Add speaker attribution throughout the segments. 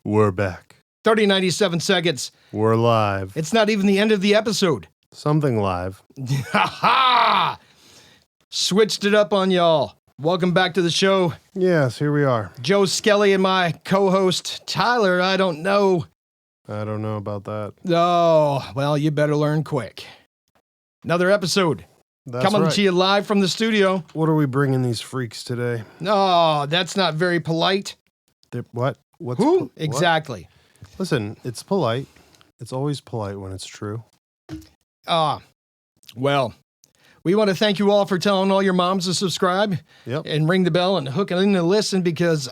Speaker 1: We're back.
Speaker 2: 97 seconds.
Speaker 1: We're live.
Speaker 2: It's not even the end of the episode.
Speaker 1: Something live.
Speaker 2: Ha ha! Switched it up on y'all. Welcome back to the show.
Speaker 1: Yes, here we are.
Speaker 2: Joe Skelly and my co-host, Tyler, I don't know
Speaker 1: about that.
Speaker 2: Oh, well, you better learn quick. Another episode.
Speaker 1: That's
Speaker 2: coming
Speaker 1: right.
Speaker 2: to you live from the studio.
Speaker 1: What are we bringing these freaks today?
Speaker 2: Oh, that's not very polite.
Speaker 1: What? What's
Speaker 2: Who?
Speaker 1: what?
Speaker 2: Exactly.
Speaker 1: Listen, it's polite. It's always polite when it's true.
Speaker 2: Well, we want to thank you all for telling all your moms to subscribe and ring the bell and hook it in to listen because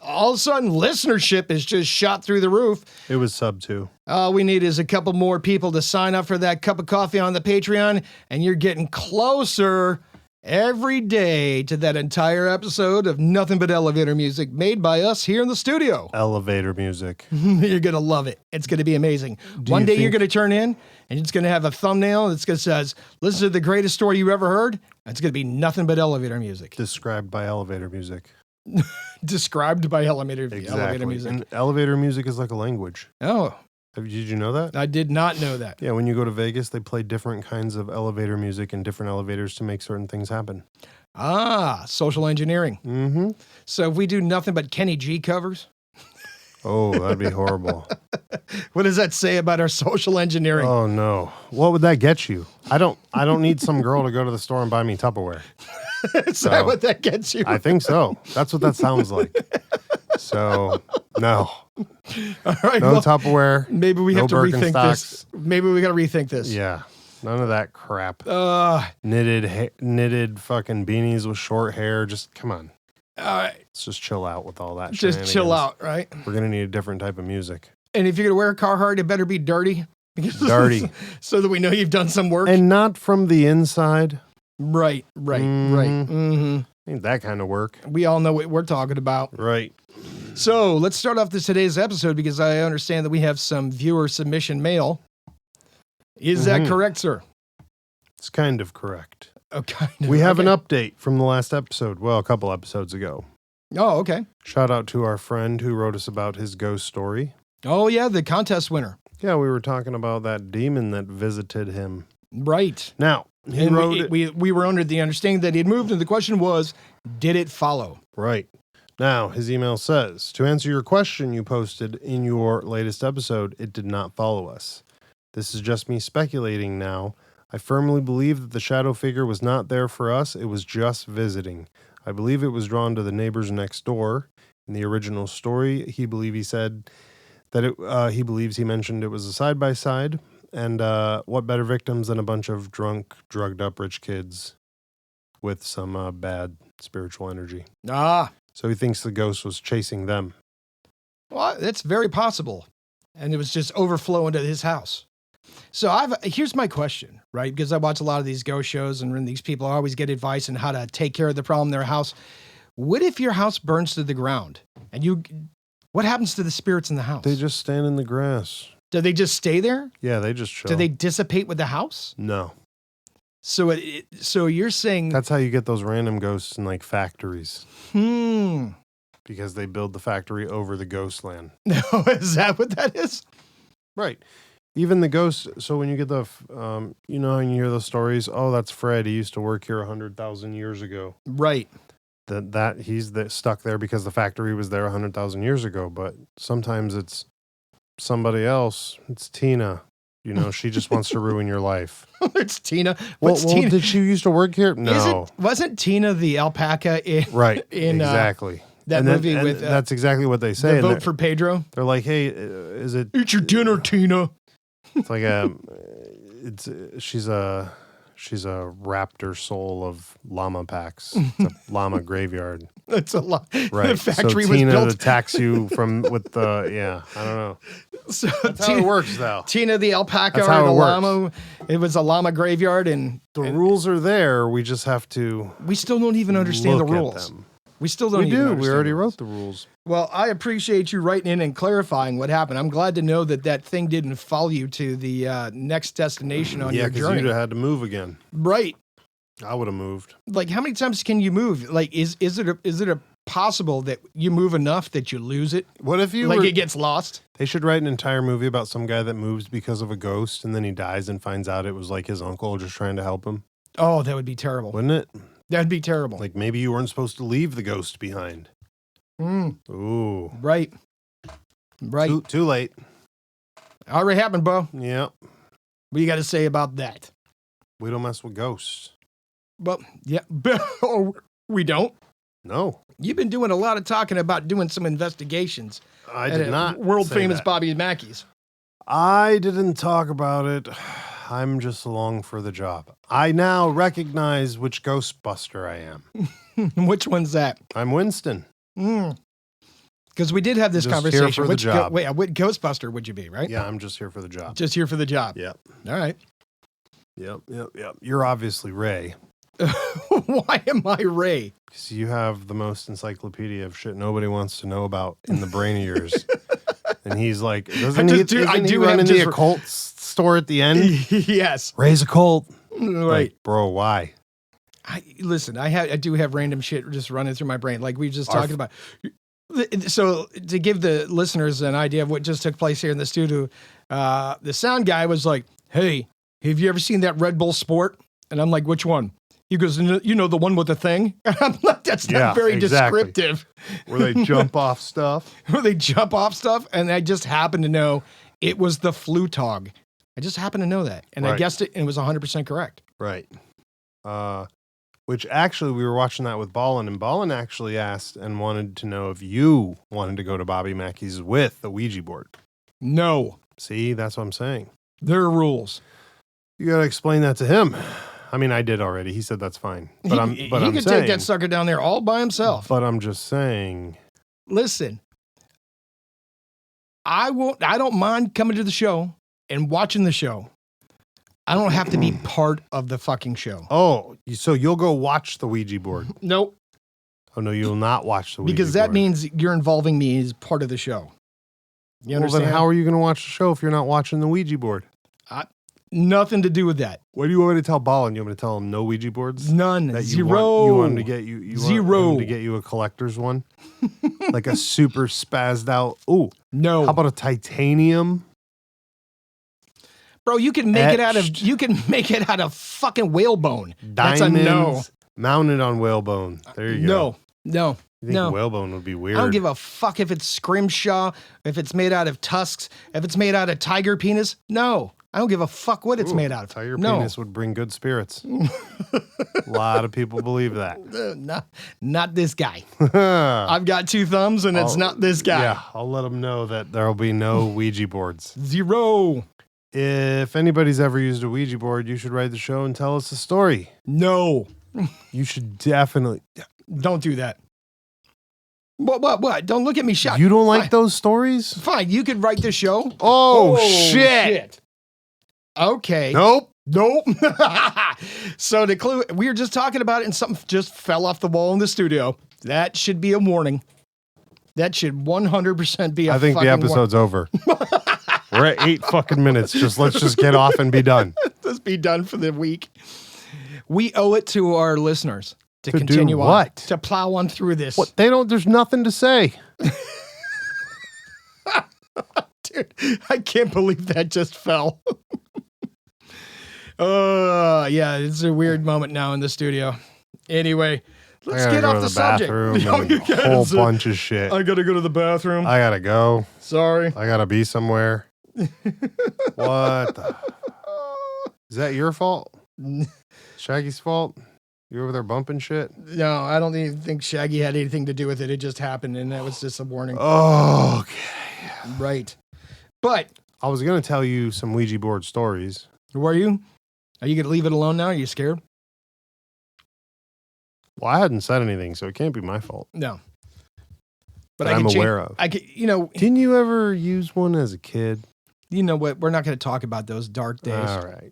Speaker 2: all of a sudden listenership is just shot through the roof.
Speaker 1: It was sub 2.
Speaker 2: All we need is a couple more people to sign up for that cup of coffee on the Patreon, and you're getting closer every day to that entire episode of Nothing But Elevator Music made by us here in the studio.
Speaker 1: Elevator music.
Speaker 2: You're going to love it. It's going to be amazing. One day you're going to turn in and it's going to have a thumbnail that's going to says, listen to the greatest story you ever heard. It's going to be nothing but elevator music.
Speaker 1: Described by elevator music.
Speaker 2: Described by elevator
Speaker 1: Exactly.
Speaker 2: music.
Speaker 1: And elevator music is like a language.
Speaker 2: Oh,
Speaker 1: Did you know that?
Speaker 2: I did not know that.
Speaker 1: Yeah, when you go to Vegas, they play different kinds of elevator music in different elevators to make certain things happen.
Speaker 2: Social engineering.
Speaker 1: Mm-hmm.
Speaker 2: So if we do nothing but Kenny G covers.
Speaker 1: Oh, that'd be horrible.
Speaker 2: What does that say about our social engineering?
Speaker 1: Oh no. What would that get you? I don't need some girl to go to the store and buy me Tupperware.
Speaker 2: Is that what that gets you?
Speaker 1: I think so. That's what that sounds like. So, no.
Speaker 2: All right.
Speaker 1: No Tupperware.
Speaker 2: Maybe we have to rethink this. Maybe we got to rethink this.
Speaker 1: Yeah. None of that crap.
Speaker 2: Knitted
Speaker 1: Knitted fucking beanies with short hair. Just come on.
Speaker 2: All right.
Speaker 1: Let's just chill out with all that.
Speaker 2: Just chill out, right?
Speaker 1: We're gonna need a different type of music.
Speaker 2: And if you're gonna wear a Carhartt, it better be dirty.
Speaker 1: Dirty.
Speaker 2: So that we know you've done some work.
Speaker 1: And not from the inside.
Speaker 2: Right. Mm-hmm.
Speaker 1: Ain't that kind of work.
Speaker 2: We all know what we're talking about.
Speaker 1: Right.
Speaker 2: So let's start off today's episode because I understand that we have some viewer submission mail. Is that correct, sir?
Speaker 1: It's kind of correct.
Speaker 2: Oh, kind of.
Speaker 1: We have an update from the last episode. Well, a couple episodes ago.
Speaker 2: Oh, okay.
Speaker 1: Shout out to our friend who wrote us about his ghost story.
Speaker 2: Oh, yeah, the contest winner.
Speaker 1: Yeah, we were talking about that demon that visited him.
Speaker 2: Right.
Speaker 1: Now,
Speaker 2: we were under the understanding that he had moved, and the question was, did it follow?
Speaker 1: Right. Now, his email says, to answer your question you posted in your latest episode, it did not follow us. This is just me speculating now. I firmly believe that the shadow figure was not there for us. It was just visiting. I believe it was drawn to the neighbors next door. In the original story, he said that he believes he mentioned it was a side-by-side. And what better victims than a bunch of drunk, drugged-up rich kids with some bad spiritual energy. So he thinks the ghost was chasing them.
Speaker 2: Well, that's very possible. And it was just overflowing to his house. So here's my question, right? Because I watch a lot of these ghost shows and these people always get advice on how to take care of the problem in their house. What if your house burns to the ground? What happens to the spirits in the house?
Speaker 1: They just stand in the grass.
Speaker 2: Do they just stay there?
Speaker 1: Yeah, they just chill.
Speaker 2: Do they dissipate with the house?
Speaker 1: No.
Speaker 2: So so you're saying...
Speaker 1: That's how you get those random ghosts in like factories. Because they build the factory over the ghost land.
Speaker 2: No, is that what that is?
Speaker 1: Right. Even the ghosts, so when you get the, you know, and you hear those stories, oh, that's Fred. He used to work here 100,000 years ago.
Speaker 2: Right.
Speaker 1: That he's stuck there because the factory was there 100,000 years ago. But sometimes it's somebody else. It's Tina. You know, she just wants to ruin your life.
Speaker 2: It's Tina.
Speaker 1: Well, did she used to work here? No.
Speaker 2: Wasn't Tina the alpaca in...
Speaker 1: Right, exactly.
Speaker 2: That movie with...
Speaker 1: that's exactly what they say.
Speaker 2: The vote for Pedro?
Speaker 1: They're like, hey, is it...
Speaker 2: Eat your dinner, Tina.
Speaker 1: It's like she's a raptor soul of llama packs. It's a llama graveyard.
Speaker 2: That's a lot.
Speaker 1: Right.
Speaker 2: The factory
Speaker 1: so Tina
Speaker 2: was built.
Speaker 1: attacks you with the I don't know.
Speaker 2: So
Speaker 1: that's how it works, though.
Speaker 2: Tina the alpaca
Speaker 1: that's
Speaker 2: or
Speaker 1: how
Speaker 2: the
Speaker 1: it
Speaker 2: llama.
Speaker 1: Works.
Speaker 2: It was a llama graveyard, and
Speaker 1: the rules are there. We just have to.
Speaker 2: We still don't even understand the rules. We still don't.
Speaker 1: We
Speaker 2: even
Speaker 1: do.
Speaker 2: Understand
Speaker 1: we already
Speaker 2: the
Speaker 1: wrote the rules.
Speaker 2: Well, I appreciate you writing in and clarifying what happened. I'm glad to know that thing didn't follow you to the next destination on your journey.
Speaker 1: Yeah, because you'd have had to move again.
Speaker 2: Right.
Speaker 1: I would have moved.
Speaker 2: Like, how many times can you move? Like, is it a possible that you move enough that you lose it?
Speaker 1: What if you
Speaker 2: Like it gets lost?
Speaker 1: They should write an entire movie about some guy that moves because of a ghost and then he dies and finds out it was like his uncle just trying to help him.
Speaker 2: Oh, that would be terrible.
Speaker 1: Wouldn't it?
Speaker 2: That'd be terrible.
Speaker 1: Like maybe you weren't supposed to leave the ghost behind. Ooh.
Speaker 2: Right.
Speaker 1: Too late.
Speaker 2: Already happened, Bo.
Speaker 1: Yep.
Speaker 2: What do you got to say about that?
Speaker 1: We don't mess with ghosts.
Speaker 2: Well, yeah. Oh, we don't?
Speaker 1: No.
Speaker 2: You've been doing a lot of talking about doing some investigations.
Speaker 1: I did not.
Speaker 2: World
Speaker 1: say
Speaker 2: famous
Speaker 1: that.
Speaker 2: Bobby Mackey's.
Speaker 1: I didn't talk about it. I'm just along for the job. I now recognize which Ghostbuster I am.
Speaker 2: Which one's that?
Speaker 1: I'm Winston.
Speaker 2: Because we did have this
Speaker 1: Just
Speaker 2: conversation.
Speaker 1: here for the job.
Speaker 2: Wait, what Ghostbuster would you be, right?
Speaker 1: Yeah, I'm just here for the job.
Speaker 2: Just here for the job.
Speaker 1: Yep.
Speaker 2: All right.
Speaker 1: Yep. You're obviously Ray.
Speaker 2: Why am I Ray?
Speaker 1: Because you have the most encyclopedia of shit nobody wants to know about in the brain of yours. And he's like, doesn't he run in the occult store at the end?
Speaker 2: Yes.
Speaker 1: Ray's occult.
Speaker 2: Right.
Speaker 1: Like, bro, why?
Speaker 2: Listen, I do have random shit just running through my brain, like we were just talking about. So to give the listeners an idea of what just took place here in the studio, the sound guy was like, "Hey, have you ever seen that Red Bull Sport?" And I'm like, "Which one?" He goes, "You know, the one with the thing." I'm like, "That's not very descriptive."
Speaker 1: Where they jump off stuff.
Speaker 2: And I just happened to know it was the Flutog. I just happened to know that, and I guessed it, and it was 100% correct.
Speaker 1: Right. Which actually, we were watching that with Ballin, and Ballin actually asked and wanted to know if you wanted to go to Bobby Mackey's with the Ouija board.
Speaker 2: No.
Speaker 1: See, that's what I'm saying.
Speaker 2: There are rules.
Speaker 1: You got to explain that to him. I mean, I did already. He said that's fine. But
Speaker 2: he could take that sucker down there all by himself.
Speaker 1: But I'm just saying.
Speaker 2: Listen, I don't mind coming to the show and watching the show. I don't have to be part of the fucking show.
Speaker 1: Oh, so you'll go watch the Ouija board?
Speaker 2: Nope.
Speaker 1: Oh, no, you'll not watch the Ouija board.
Speaker 2: Because that means you're involving me as part of the show. You understand?
Speaker 1: Well, then how are you going to watch the show if you're not watching the Ouija board?
Speaker 2: Nothing to do with that.
Speaker 1: What do you want me to tell Ballin? You want me to tell him no Ouija boards?
Speaker 2: None.
Speaker 1: Zero. You want him to get you
Speaker 2: Zero.
Speaker 1: Want him to get you a collector's one? Like a super spazzed out. Ooh.
Speaker 2: No.
Speaker 1: How about a titanium?
Speaker 2: Bro, you can make it out of fucking whalebone.
Speaker 1: Diamonds
Speaker 2: That's a no.
Speaker 1: Mounted on whalebone. There you go.
Speaker 2: No.
Speaker 1: You think whalebone would be weird?
Speaker 2: I don't give a fuck if it's scrimshaw, if it's made out of tusks, if it's made out of tiger penis. No. I don't give a fuck what it's made out of.
Speaker 1: Tiger penis would bring good spirits. A lot of people believe that.
Speaker 2: Not this guy. I've got 2 thumbs and it's not this guy.
Speaker 1: Yeah, I'll let them know that there will be no Ouija boards.
Speaker 2: Zero.
Speaker 1: If anybody's ever used a Ouija board, you should write the show and tell us the story.
Speaker 2: No.
Speaker 1: You should definitely.
Speaker 2: Don't do that. What? Don't look at me shocked.
Speaker 1: You don't like those stories?
Speaker 2: Fine, you could write the show.
Speaker 1: Oh shit.
Speaker 2: Okay.
Speaker 1: Nope.
Speaker 2: So the clue, we were just talking about it and something just fell off the wall in the studio. That should be a warning. That should 100% be a
Speaker 1: I think the episode's over. We're at 8 fucking minutes. Let's just get off and be done.
Speaker 2: Let's be done for the week. We owe it to our listeners to continue
Speaker 1: do
Speaker 2: on.
Speaker 1: What?
Speaker 2: To plow on through this.
Speaker 1: What? There's nothing to say.
Speaker 2: Dude, I can't believe that just fell. Yeah, it's a weird moment now in the studio. Anyway, let's get off the subject.
Speaker 1: A whole bunch of shit.
Speaker 2: I gotta go to the bathroom.
Speaker 1: I gotta go.
Speaker 2: Sorry.
Speaker 1: I gotta be somewhere. What? Is that your fault? Shaggy's fault? You over there bumping shit?
Speaker 2: No, I don't even think Shaggy had anything to do with it. It just happened, and that was just a warning.
Speaker 1: Oh, okay.
Speaker 2: Right. But
Speaker 1: I was going to tell you some Ouija board stories.
Speaker 2: Were you? Are you going to leave it alone now? Are you scared?
Speaker 1: Well, I hadn't said anything, so it can't be my fault.
Speaker 2: No.
Speaker 1: But I'm aware of. Didn't you ever use one as a kid?
Speaker 2: You know what? We're not going to talk about those dark days.
Speaker 1: All right.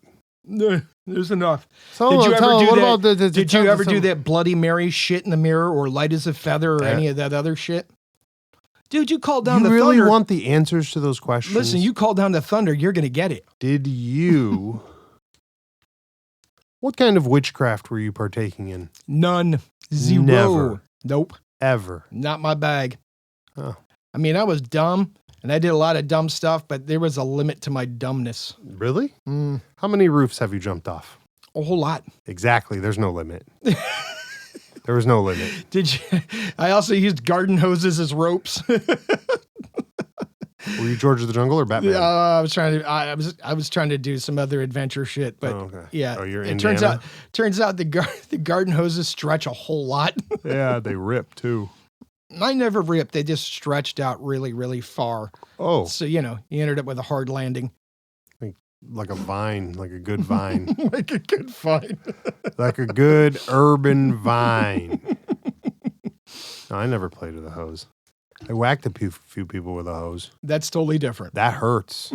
Speaker 2: There's enough.
Speaker 1: Did
Speaker 2: you ever do that Bloody Mary shit in the mirror or light as a feather or any of that other shit? Dude, you called down the thunder.
Speaker 1: You really want the answers to those questions?
Speaker 2: Listen, you called down the thunder, you're going to get it.
Speaker 1: Did you? What kind of witchcraft were you partaking in?
Speaker 2: None. Zero.
Speaker 1: Never.
Speaker 2: Nope.
Speaker 1: Ever.
Speaker 2: Not my bag.
Speaker 1: Oh.
Speaker 2: I mean, I was dumb and I did a lot of dumb stuff, but there was a limit to my dumbness.
Speaker 1: Really? How many roofs have you jumped off?
Speaker 2: A whole lot.
Speaker 1: Exactly. There's no limit. There was no limit.
Speaker 2: Did you? I also used garden hoses as ropes.
Speaker 1: Were you George of the Jungle or Batman?
Speaker 2: I was trying to do some other adventure shit, but yeah.
Speaker 1: Oh, you're
Speaker 2: it
Speaker 1: Indiana?
Speaker 2: turns out the garden hoses stretch a whole lot.
Speaker 1: Yeah, they rip too.
Speaker 2: Mine never ripped. They just stretched out really, really far.
Speaker 1: Oh.
Speaker 2: So, you ended up with a hard landing.
Speaker 1: Like a vine, like a good vine.
Speaker 2: Like a good vine.
Speaker 1: Like a good urban vine. No, I never played with a hose. I whacked a few people with a hose.
Speaker 2: That's totally different.
Speaker 1: That hurts.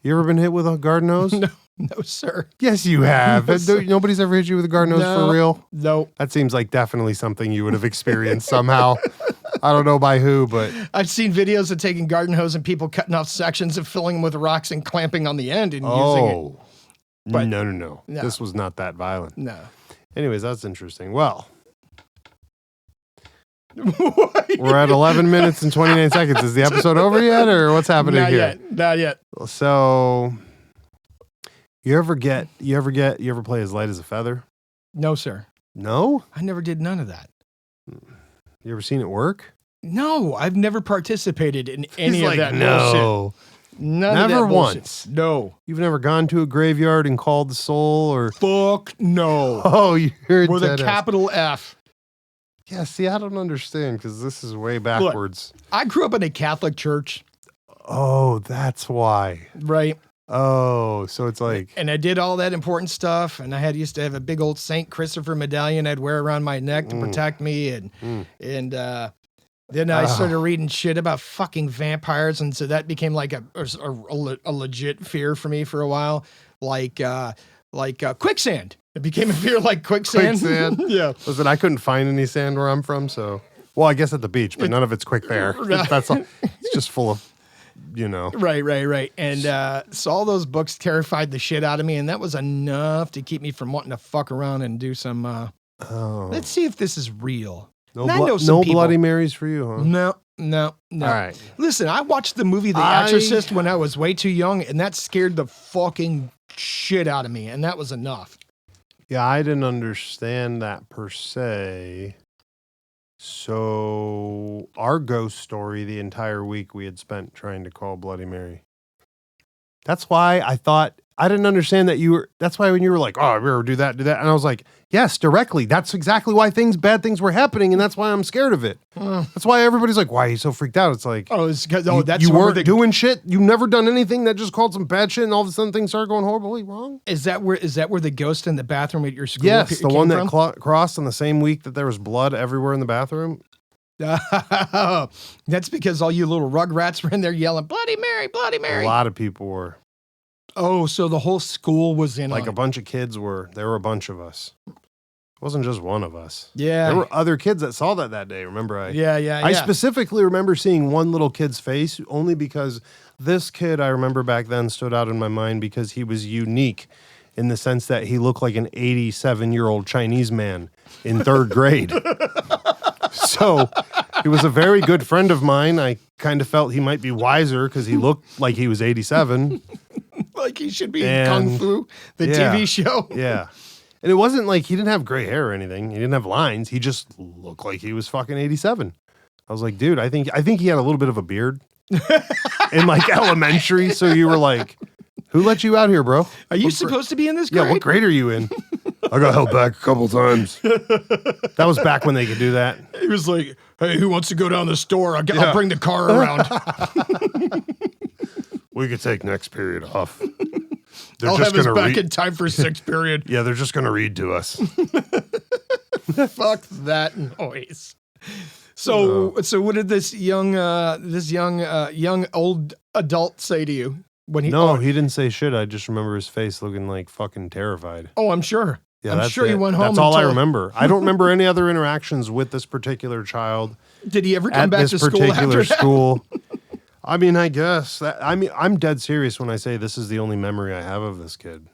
Speaker 1: You ever been hit with a garden hose?
Speaker 2: No, sir.
Speaker 1: Yes, you have.
Speaker 2: No,
Speaker 1: Nobody's ever hit you with a garden hose for real?
Speaker 2: No.
Speaker 1: That seems like definitely something you would have experienced somehow. I don't know by who, but...
Speaker 2: I've seen videos of taking garden hose and people cutting off sections and filling them with rocks and clamping on the end and using it.
Speaker 1: But no. This was not that violent.
Speaker 2: No.
Speaker 1: Anyways, that's interesting. Well... We're at 11 minutes and 29 seconds. Is the episode over yet, or what's happening here?
Speaker 2: Not yet.
Speaker 1: So, you ever play as light as a feather?
Speaker 2: No, sir.
Speaker 1: No?
Speaker 2: I never did none of that.
Speaker 1: You ever seen it work?
Speaker 2: No, I've never participated in any of that bullshit.
Speaker 1: No.
Speaker 2: None
Speaker 1: Never
Speaker 2: of that bullshit.
Speaker 1: once.
Speaker 2: No.
Speaker 1: You've never gone to a graveyard and called the soul, or...
Speaker 2: Fuck no.
Speaker 1: Oh, you're
Speaker 2: with
Speaker 1: dead
Speaker 2: a capital F.
Speaker 1: Yeah, see, I don't understand because this is way backwards.
Speaker 2: Look, I grew up in a Catholic church.
Speaker 1: Oh, that's why.
Speaker 2: Right.
Speaker 1: Oh, so it's like...
Speaker 2: And I did all that important stuff, and I used to have a big old Saint Christopher medallion I'd wear around my neck to protect me, and then I started reading shit about fucking vampires, and so that became like a legit fear for me for a while, like quicksand. It became a fear like quicksand. Yeah.
Speaker 1: Listen, I couldn't find any sand where I'm from, so... Well, I guess at the beach, but none of it's quick there. That's all. It's just full of,
Speaker 2: Right. And so all those books terrified the shit out of me, and that was enough to keep me from wanting to fuck around and do some... Let's see if this is real.
Speaker 1: No Bloody Marys for you, huh?
Speaker 2: No.
Speaker 1: All right.
Speaker 2: Listen, I watched the movie The Exorcist when I was way too young, and that scared the fucking shit out of me, and that was enough.
Speaker 1: Yeah, I didn't understand that per se. So our ghost story, the entire week we had spent trying to call Bloody Mary. That's why I thought, I didn't understand that that's why when you were like, oh, we ever do that. And I was like, yes, directly. That's exactly why bad things were happening. And that's why I'm scared of it. That's why everybody's like, why are you so freaked out? It's like,
Speaker 2: it's because,
Speaker 1: you weren't doing shit. You've never done anything that just called some bad shit. And all of a sudden things started going horribly wrong.
Speaker 2: Is that where the ghost in the bathroom at your school?
Speaker 1: Yes. The one that crossed on the same week that there was blood everywhere in the bathroom.
Speaker 2: That's because all you little rugrats were in there yelling, Bloody Mary, Bloody Mary.
Speaker 1: A lot of people were.
Speaker 2: Oh, so the whole school was in
Speaker 1: like
Speaker 2: on
Speaker 1: a bunch of kids were. There were a bunch of us. It wasn't just one of us.
Speaker 2: Yeah.
Speaker 1: There were other kids that saw that day. Remember?
Speaker 2: I
Speaker 1: specifically remember seeing one little kid's face only because this kid, I remember back then, stood out in my mind because he was unique in the sense that he looked like an 87-year-old Chinese man in third grade. So he was a very good friend of mine. I kind of felt he might be wiser because he looked like he was 87.
Speaker 2: Like he should be in Kung Fu, the TV show.
Speaker 1: Yeah. And it wasn't like he didn't have gray hair or anything. He didn't have lines. He just looked like he was fucking 87. I was like, dude, I think he had a little bit of a beard in like elementary. So you were like, who let you out here, bro?
Speaker 2: Are you supposed to be in this grade?
Speaker 1: Yeah, what grade are you in? I got held back a couple times. That was back when they could do that.
Speaker 2: He was like, hey, who wants to go down the store? I'll bring the car around.
Speaker 1: We could take next period off.
Speaker 2: I'll have us back in time for sixth period.
Speaker 1: Yeah, they're just going to read to us.
Speaker 2: Fuck that noise. So what did this young old adult say to you when he?
Speaker 1: No, he didn't say shit. I just remember his face looking like fucking terrified.
Speaker 2: Oh, I'm sure.
Speaker 1: Yeah,
Speaker 2: I'm sure he went home.
Speaker 1: That's all I remember. I don't remember any other interactions with this particular child.
Speaker 2: Did he ever come back to school after that?
Speaker 1: School? I mean, I guess I'm dead serious when I say this is the only memory I have of this kid.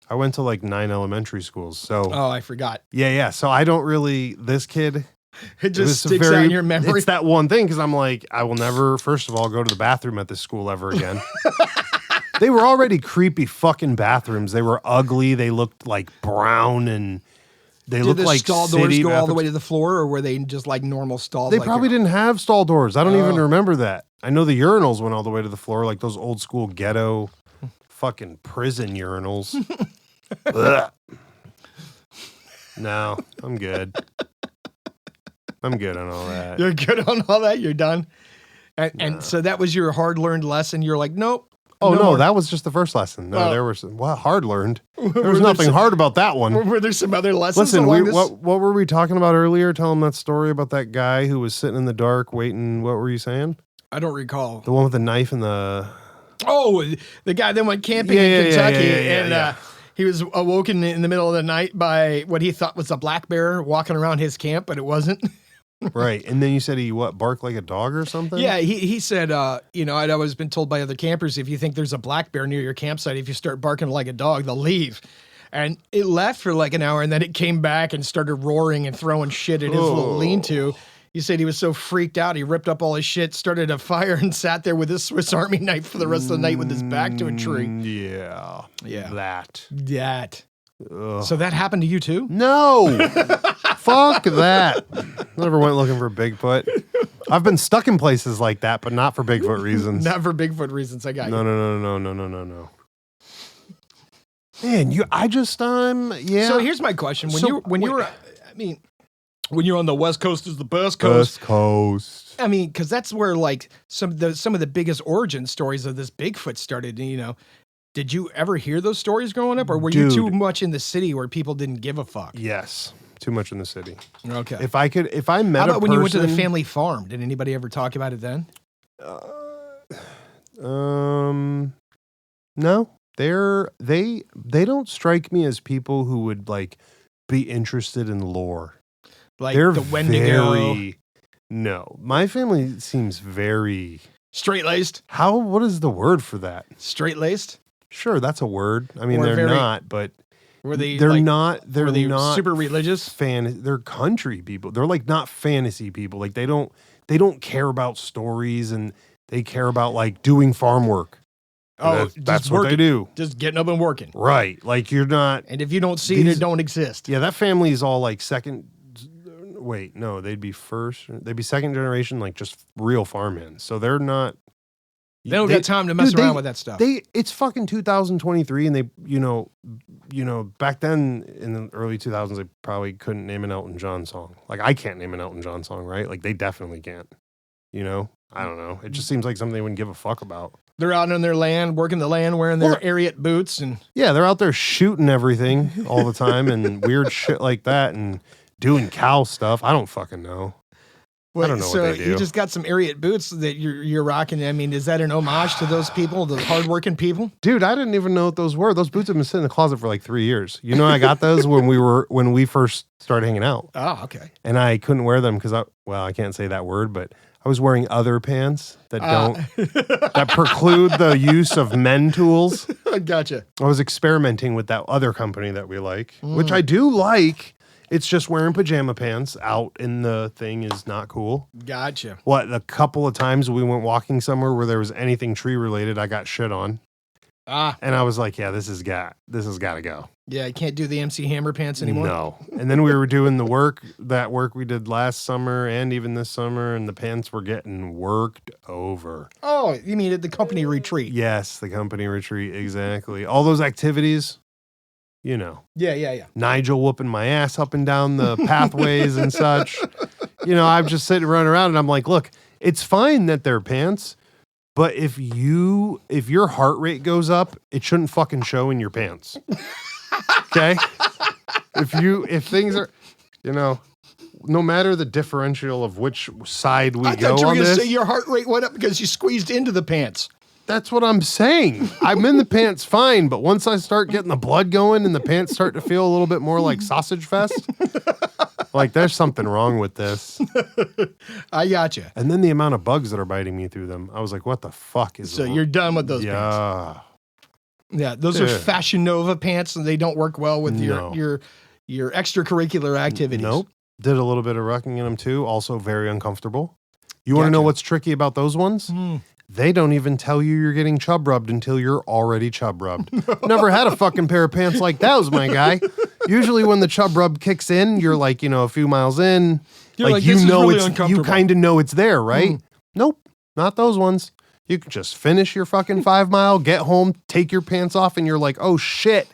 Speaker 1: I went to like 9 elementary schools, so.
Speaker 2: Oh, I forgot.
Speaker 1: Yeah. So I don't really, this kid,
Speaker 2: It just sticks out in your memory.
Speaker 1: It's that one thing because I'm like, I will never, first of all, go to the bathroom at this school ever again. They were already creepy fucking bathrooms. They were ugly. They looked like brown and they looked like
Speaker 2: stall doors go all the way to the floor, or were they just like normal stalls?
Speaker 1: They probably didn't have stall doors. I don't even remember that. I know the urinals went all the way to the floor, like those old school ghetto fucking prison urinals. Ugh. No, I'm good. I'm good on all that.
Speaker 2: You're good on all that? You're done? And so that was your hard-learned lesson? You're like, nope.
Speaker 1: Oh, no, that was just the first lesson. No, there was hard learned. There was nothing hard about that one.
Speaker 2: Were there some other lessons?
Speaker 1: Listen, what were we talking about earlier? Tell him that story about that guy who was sitting in the dark waiting. What were you saying?
Speaker 2: I don't recall.
Speaker 1: The one with the knife and the...
Speaker 2: Oh, the guy that went camping in Kentucky he was awoken in the middle of the night by what he thought was a black bear walking around his camp, but it wasn't.
Speaker 1: Right. And then you said he, barked like a dog or something?
Speaker 2: Yeah, he said, I'd always been told by other campers, if you think there's a black bear near your campsite, if you start barking like a dog, they'll leave. And it left for like an hour, and then it came back and started roaring and throwing shit at his little lean-to. He said he was so freaked out, he ripped up all his shit, started a fire, and sat there with his Swiss Army knife for the rest of the night with his back to a tree.
Speaker 1: Yeah. That. Ugh.
Speaker 2: So that happened to you too?
Speaker 1: No. Fuck that. Never went looking for Bigfoot. I've been stuck in places like that, but not for Bigfoot reasons.
Speaker 2: Not for Bigfoot reasons. I got you.
Speaker 1: No. Man, yeah.
Speaker 2: So here's my question: when you were on the West Coast is the best coast.
Speaker 1: West Coast.
Speaker 2: I mean, because that's where like some of the biggest origin stories of this Bigfoot started. Did you ever hear those stories growing up, or were you too much in the city where people didn't give a fuck?
Speaker 1: Yes, too much in the city.
Speaker 2: Okay.
Speaker 1: If I met
Speaker 2: How about
Speaker 1: a person,
Speaker 2: when you went to the family farm? Did anybody ever talk about it then?
Speaker 1: No. They don't strike me as people who would like be interested in lore.
Speaker 2: Like
Speaker 1: they're
Speaker 2: the Wendigo.
Speaker 1: No, my family seems very
Speaker 2: straight-laced.
Speaker 1: What is the word for that?
Speaker 2: Straight-laced?
Speaker 1: Sure, that's a word. I mean,
Speaker 2: Or
Speaker 1: they're not, but
Speaker 2: were they
Speaker 1: they're
Speaker 2: like,
Speaker 1: not. They're
Speaker 2: were they
Speaker 1: not
Speaker 2: super religious.
Speaker 1: They're country people. They're like not fantasy people. Like they don't care about stories, and they care about like doing farm work. That's what they do.
Speaker 2: Just getting up and working.
Speaker 1: Right. Like you're not.
Speaker 2: And if you don't see it, it don't exist.
Speaker 1: Yeah, that family is all like second. Wait, no, they'd be second generation, like just real farmhands. So they're not.
Speaker 2: They don't get time to mess around with that stuff.
Speaker 1: It's fucking 2023, and they, back then in the early 2000s, they probably couldn't name an Elton John song. Like I can't name an Elton John song, right? Like they definitely can't. I don't know. It just seems like something they wouldn't give a fuck about.
Speaker 2: They're out on their land, working the land, wearing their Ariat boots, and
Speaker 1: yeah, they're out there shooting everything all the time and weird shit like that, and doing cow stuff. I don't fucking know. I don't know what they do.
Speaker 2: You just got some Ariat boots that you're rocking. I mean, is that an homage to those people, those hardworking people?
Speaker 1: Dude, I didn't even know what those were. Those boots have been sitting in the closet for like 3 years. I got those when we first started hanging out.
Speaker 2: Oh, okay.
Speaker 1: And I couldn't wear them because I can't say that word, but I was wearing other pants that that preclude the use of men tools.
Speaker 2: Gotcha.
Speaker 1: I was experimenting with that other company that we like, which I do like. It's just wearing pajama pants out in the thing is not cool.
Speaker 2: Gotcha.
Speaker 1: A couple of times we went walking somewhere where there was anything tree related, I got shit on. And I was like, yeah, this has got to go.
Speaker 2: Yeah, you can't do the MC Hammer pants anymore.
Speaker 1: No. And then we were doing that work we did last summer and even this summer, and the pants were getting worked over.
Speaker 2: Oh, you mean at the company retreat?
Speaker 1: Yes, the company retreat, exactly. All those activities.
Speaker 2: Yeah.
Speaker 1: Nigel whooping my ass up and down the pathways and such. I'm just sitting running around and I'm like, look, it's fine that they're pants, but if your heart rate goes up, it shouldn't fucking show in your pants. Okay? If things are, no matter the differential of which side we go on this. I thought you were going to say
Speaker 2: your heart rate went up because you squeezed into the pants.
Speaker 1: That's what I'm saying. I'm in the pants fine, but once I start getting the blood going and the pants start to feel a little bit more like Sausage Fest, like there's something wrong with this.
Speaker 2: I gotcha.
Speaker 1: And then the amount of bugs that are biting me through them, I was like, what the fuck is
Speaker 2: So you're done with those pants? Yeah, those are Fashion Nova pants, and they don't work well with your extracurricular activities.
Speaker 1: Nope. Did a little bit of rucking in them too. Also very uncomfortable. You want to know
Speaker 2: Gotcha.
Speaker 1: what's tricky about those ones? They don't even tell you you're getting chub rubbed until you're already chub rubbed. Never had a fucking pair of pants like those, my guy. Usually when the chub rub kicks in, you're like, a few miles in.
Speaker 2: You're like, this is really
Speaker 1: you
Speaker 2: uncomfortable.
Speaker 1: kind of know it's there, right? Nope, not those ones. You can just finish your fucking 5 mile, get home, take your pants off, and you're like, oh shit.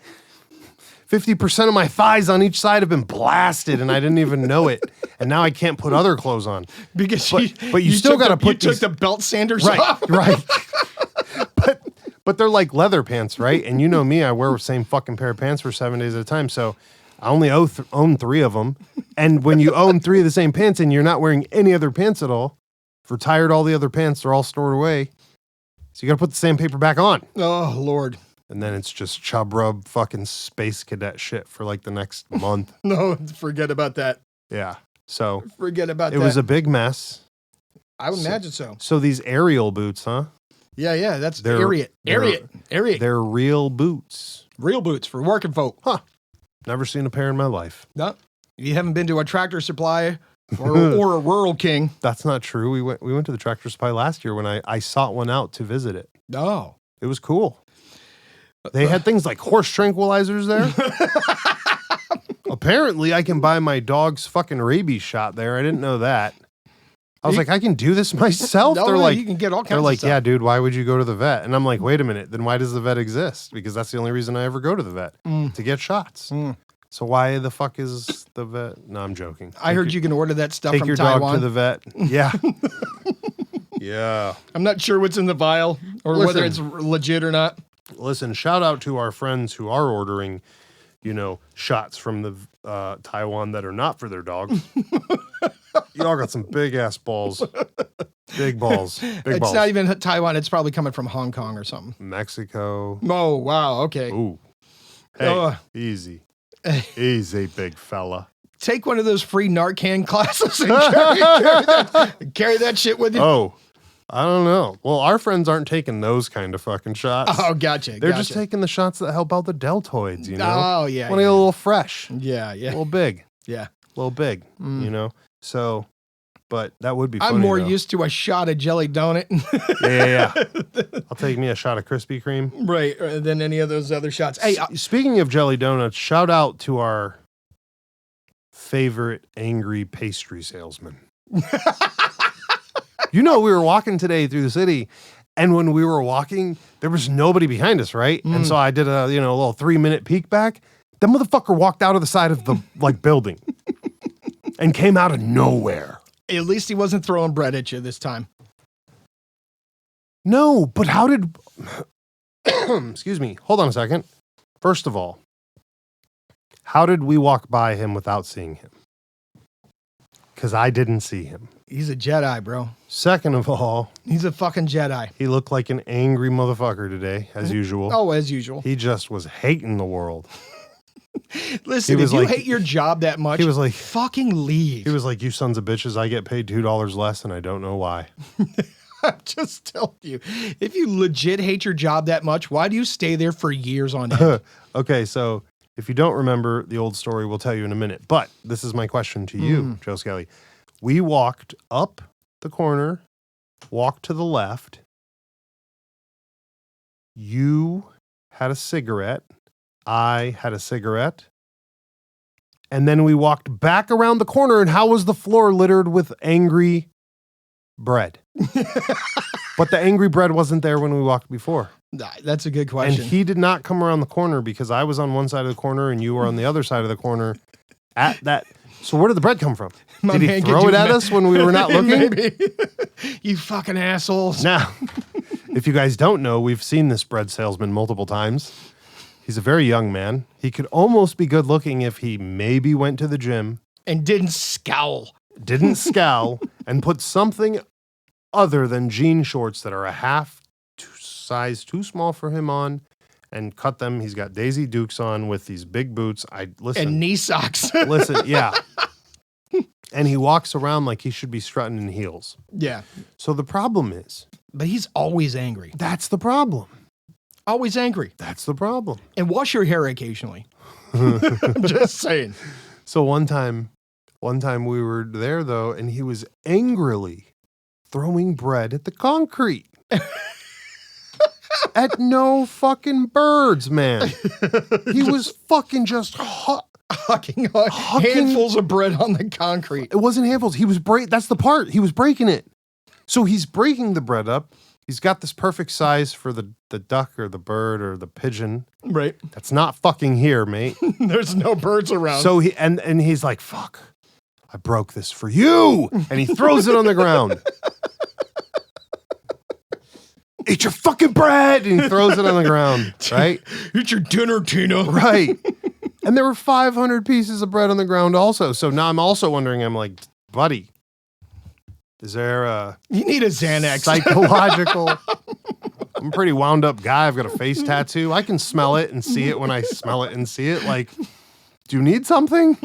Speaker 1: 50% of my thighs on each side have been blasted and I didn't even know it. And now I can't put other clothes on.
Speaker 2: Because
Speaker 1: but you still got to put
Speaker 2: You took the belt sanders off.
Speaker 1: Right. But they're like leather pants, right? And you know me, I wear the same fucking pair of pants for 7 days at a time. So I only own 3 of them. And when you own 3 of the same pants and you're not wearing any other pants at all, if you're tired, all the other pants are all stored away. So you got to put the sandpaper back on.
Speaker 2: Oh, Lord.
Speaker 1: And then it's just chub rub fucking space cadet shit for like the next month.
Speaker 2: No, forget about that.
Speaker 1: Yeah. So
Speaker 2: Forget about that.
Speaker 1: it was a big mess.
Speaker 2: I would imagine so.
Speaker 1: So these aerial boots, huh?
Speaker 2: Yeah. That's
Speaker 1: They're-
Speaker 2: Ariat.
Speaker 1: They're real boots.
Speaker 2: Real boots for working folk.
Speaker 1: Huh. Never seen a pair in my life.
Speaker 2: No, you haven't been to a Tractor Supply or a Rural King.
Speaker 1: That's not true. We went to the Tractor Supply last year when I sought one out to visit it.
Speaker 2: No.
Speaker 1: It was cool. They had things like horse tranquilizers there. Apparently, I can buy my dog's fucking rabies shot there. I didn't know that. I was like, I can do this myself.
Speaker 2: No,
Speaker 1: They're like,
Speaker 2: you can get all kinds
Speaker 1: they're
Speaker 2: of
Speaker 1: like,
Speaker 2: stuff.
Speaker 1: yeah, dude, why would you go to the vet? And I'm like, wait a minute. Then why does the vet exist? Because that's the only reason I ever go to the vet, to get shots. So why the fuck is the vet? No, I'm joking.
Speaker 2: I heard you can order that stuff
Speaker 1: Take
Speaker 2: from
Speaker 1: your
Speaker 2: Taiwan.
Speaker 1: dog to the vet. Yeah. Yeah.
Speaker 2: I'm not sure what's in the vial or whether it's legit or not.
Speaker 1: Listen, shout out to our friends who are ordering, shots from the Taiwan that are not for their dog. Y'all got some big ass balls. Big balls. Big balls.
Speaker 2: It's not even Taiwan. It's probably coming from Hong Kong or something.
Speaker 1: Mexico.
Speaker 2: Oh, wow. Okay.
Speaker 1: Ooh. Hey, easy. Easy, big fella.
Speaker 2: Take one of those free Narcan classes and carry that shit with you.
Speaker 1: Oh, I don't know. Well, our friends aren't taking those kind of fucking shots.
Speaker 2: Oh, gotcha.
Speaker 1: They're just taking the shots that help out the deltoids,
Speaker 2: Oh, yeah.
Speaker 1: Want to get a little fresh.
Speaker 2: Yeah.
Speaker 1: A little big.
Speaker 2: Yeah.
Speaker 1: A little big, So, but that would be funny,
Speaker 2: I'm more
Speaker 1: though.
Speaker 2: used to a shot of jelly donut.
Speaker 1: Yeah. I'll take me a shot of Krispy Kreme.
Speaker 2: Right. Than any of those other shots. Hey,
Speaker 1: Speaking of jelly donuts, shout out to our favorite angry pastry salesman. We were walking today through the city, and when we were walking, there was nobody behind us, right? And so I did a little 3-minute peek back. The motherfucker walked out of the side of the building and came out of nowhere.
Speaker 2: at least he wasn't throwing bread at you this time.
Speaker 1: No, but how did... Excuse me. Hold on a second. First of all, how did we walk by him without seeing him? Because I didn't see him.
Speaker 2: He's a Jedi, bro.
Speaker 1: Second of all,
Speaker 2: He's a fucking Jedi.
Speaker 1: he looked like an angry motherfucker today, as usual.
Speaker 2: Oh, as usual.
Speaker 1: He just was hating the world.
Speaker 2: Listen, if you hate your job that much,
Speaker 1: he was like,
Speaker 2: fucking leave.
Speaker 1: He was like, you sons of bitches, I get paid $2 less and I don't know why.
Speaker 2: I'm just telling you, if you legit hate your job that much, why do you stay there for years on end?
Speaker 1: Okay, so if you don't remember the old story, we'll tell you in a minute. But this is my question to you, Joe Skelly. We walked up the corner, walked to the left. You had a cigarette. I had a cigarette. And then we walked back around the corner, and how was the floor littered with angry bread? But the angry bread wasn't there when we walked before.
Speaker 2: That's a good question.
Speaker 1: And he did not come around the corner because I was on one side of the corner and you were on the other side of the corner at that. So where did the bread come from? Did he throw it at us when we were not looking?
Speaker 2: Maybe. You fucking assholes.
Speaker 1: Now, if you guys don't know, we've seen this bread salesman multiple times. He's a very young man. He could almost be good looking if he maybe went to the gym.
Speaker 2: And didn't scowl.
Speaker 1: Didn't scowl and put something other than jean shorts that are a half size too small for him on and cut them. He's got Daisy Dukes on with these big boots.
Speaker 2: And knee socks.
Speaker 1: Listen, yeah. And he walks around like he should be strutting in heels.
Speaker 2: Yeah.
Speaker 1: So the problem is...
Speaker 2: But he's always angry.
Speaker 1: That's the problem.
Speaker 2: Always angry.
Speaker 1: That's the problem.
Speaker 2: And wash your hair occasionally. I'm just saying.
Speaker 1: So one time, One time we were there, though, and he was angrily throwing bread at the concrete. At no fucking birds, man. He was fucking just
Speaker 2: hucking handfuls of bread on the concrete.
Speaker 1: It wasn't handfuls. He was that's the part. He was breaking it. So he's breaking the bread up. He's got this perfect size for the duck or the bird or the pigeon.
Speaker 2: Right.
Speaker 1: That's not fucking here, mate.
Speaker 2: There's no birds around.
Speaker 1: So he's like, fuck, I broke this for you. And he throws it on the ground. Eat your fucking bread. And he throws it on the ground, right?
Speaker 2: Eat your dinner, Tina.
Speaker 1: Right. And there were 500 pieces of bread on the ground also. So now I'm also wondering, I'm like, buddy, is there
Speaker 2: you need a Xanax.
Speaker 1: Psychological. I'm a pretty wound up guy. I've got a face tattoo. I can smell it and see it when I smell it and see it. Like, do you need something?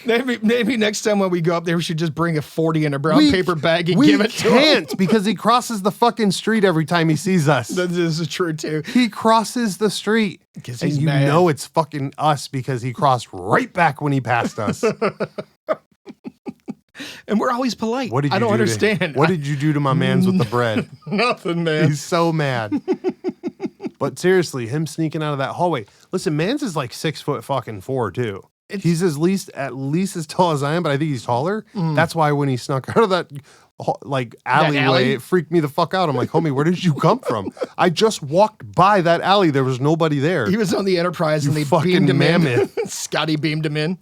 Speaker 2: Maybe next time when we go up there, we should just bring a 40 in a brown paper bag and give it to him.
Speaker 1: We can't because he crosses the fucking street every time he sees us.
Speaker 2: This is true too.
Speaker 1: He crosses the street.
Speaker 2: Because
Speaker 1: and you know it's fucking us because he crossed right back when he passed us.
Speaker 2: And we're always polite.
Speaker 1: What did you
Speaker 2: I don't
Speaker 1: do
Speaker 2: understand.
Speaker 1: What did you do to my mans with the bread?
Speaker 2: Nothing, man.
Speaker 1: He's so mad. But seriously, him sneaking out of that hallway. Listen, Mans is like 6'4" too. He's at least as tall as I am, but I think he's taller. That's why when he snuck out of that like alleyway, it freaked me the fuck out. I'm like, homie, where did you come from? I just walked by that alley. There was nobody there.
Speaker 2: He was on the Enterprise and they beamed him in. Scotty beamed him in.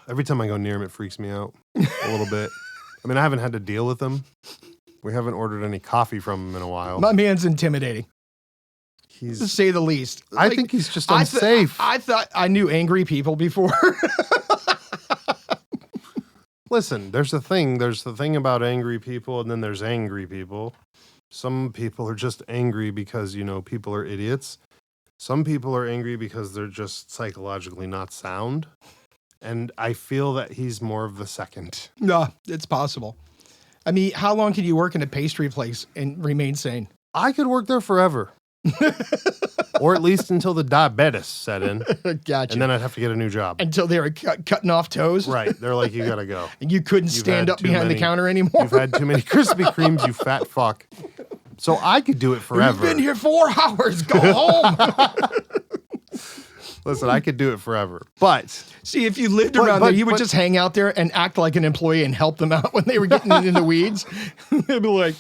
Speaker 1: Every time I go near him, it freaks me out a little bit. I mean, I haven't had to deal with him. We haven't ordered any coffee from him in a while.
Speaker 2: My man's intimidating.
Speaker 1: He's,
Speaker 2: to say the least.
Speaker 1: I think he's just unsafe.
Speaker 2: I thought I knew angry people before.
Speaker 1: Listen, there's the thing about angry people, and then there's angry people. Some people are just angry because, people are idiots. Some people are angry because they're just psychologically not sound. And I feel that he's more of the second.
Speaker 2: No, it's possible. I mean, how long can you work in a pastry place and remain sane?
Speaker 1: I could work there forever. Or at least until the diabetes set in.
Speaker 2: Gotcha.
Speaker 1: And then I'd have to get a new job.
Speaker 2: Until they were cutting off toes?
Speaker 1: Right. They're like, you gotta go.
Speaker 2: And you couldn't stand up behind the counter anymore?
Speaker 1: You've had too many Krispy Kremes, you fat fuck. So I could do it forever.
Speaker 2: You've been here 4 hours. Go home.
Speaker 1: Listen, I could do it forever. But
Speaker 2: see, if you lived around there, you would just hang out there and act like an employee and help them out when they were getting in the weeds. They'd be like,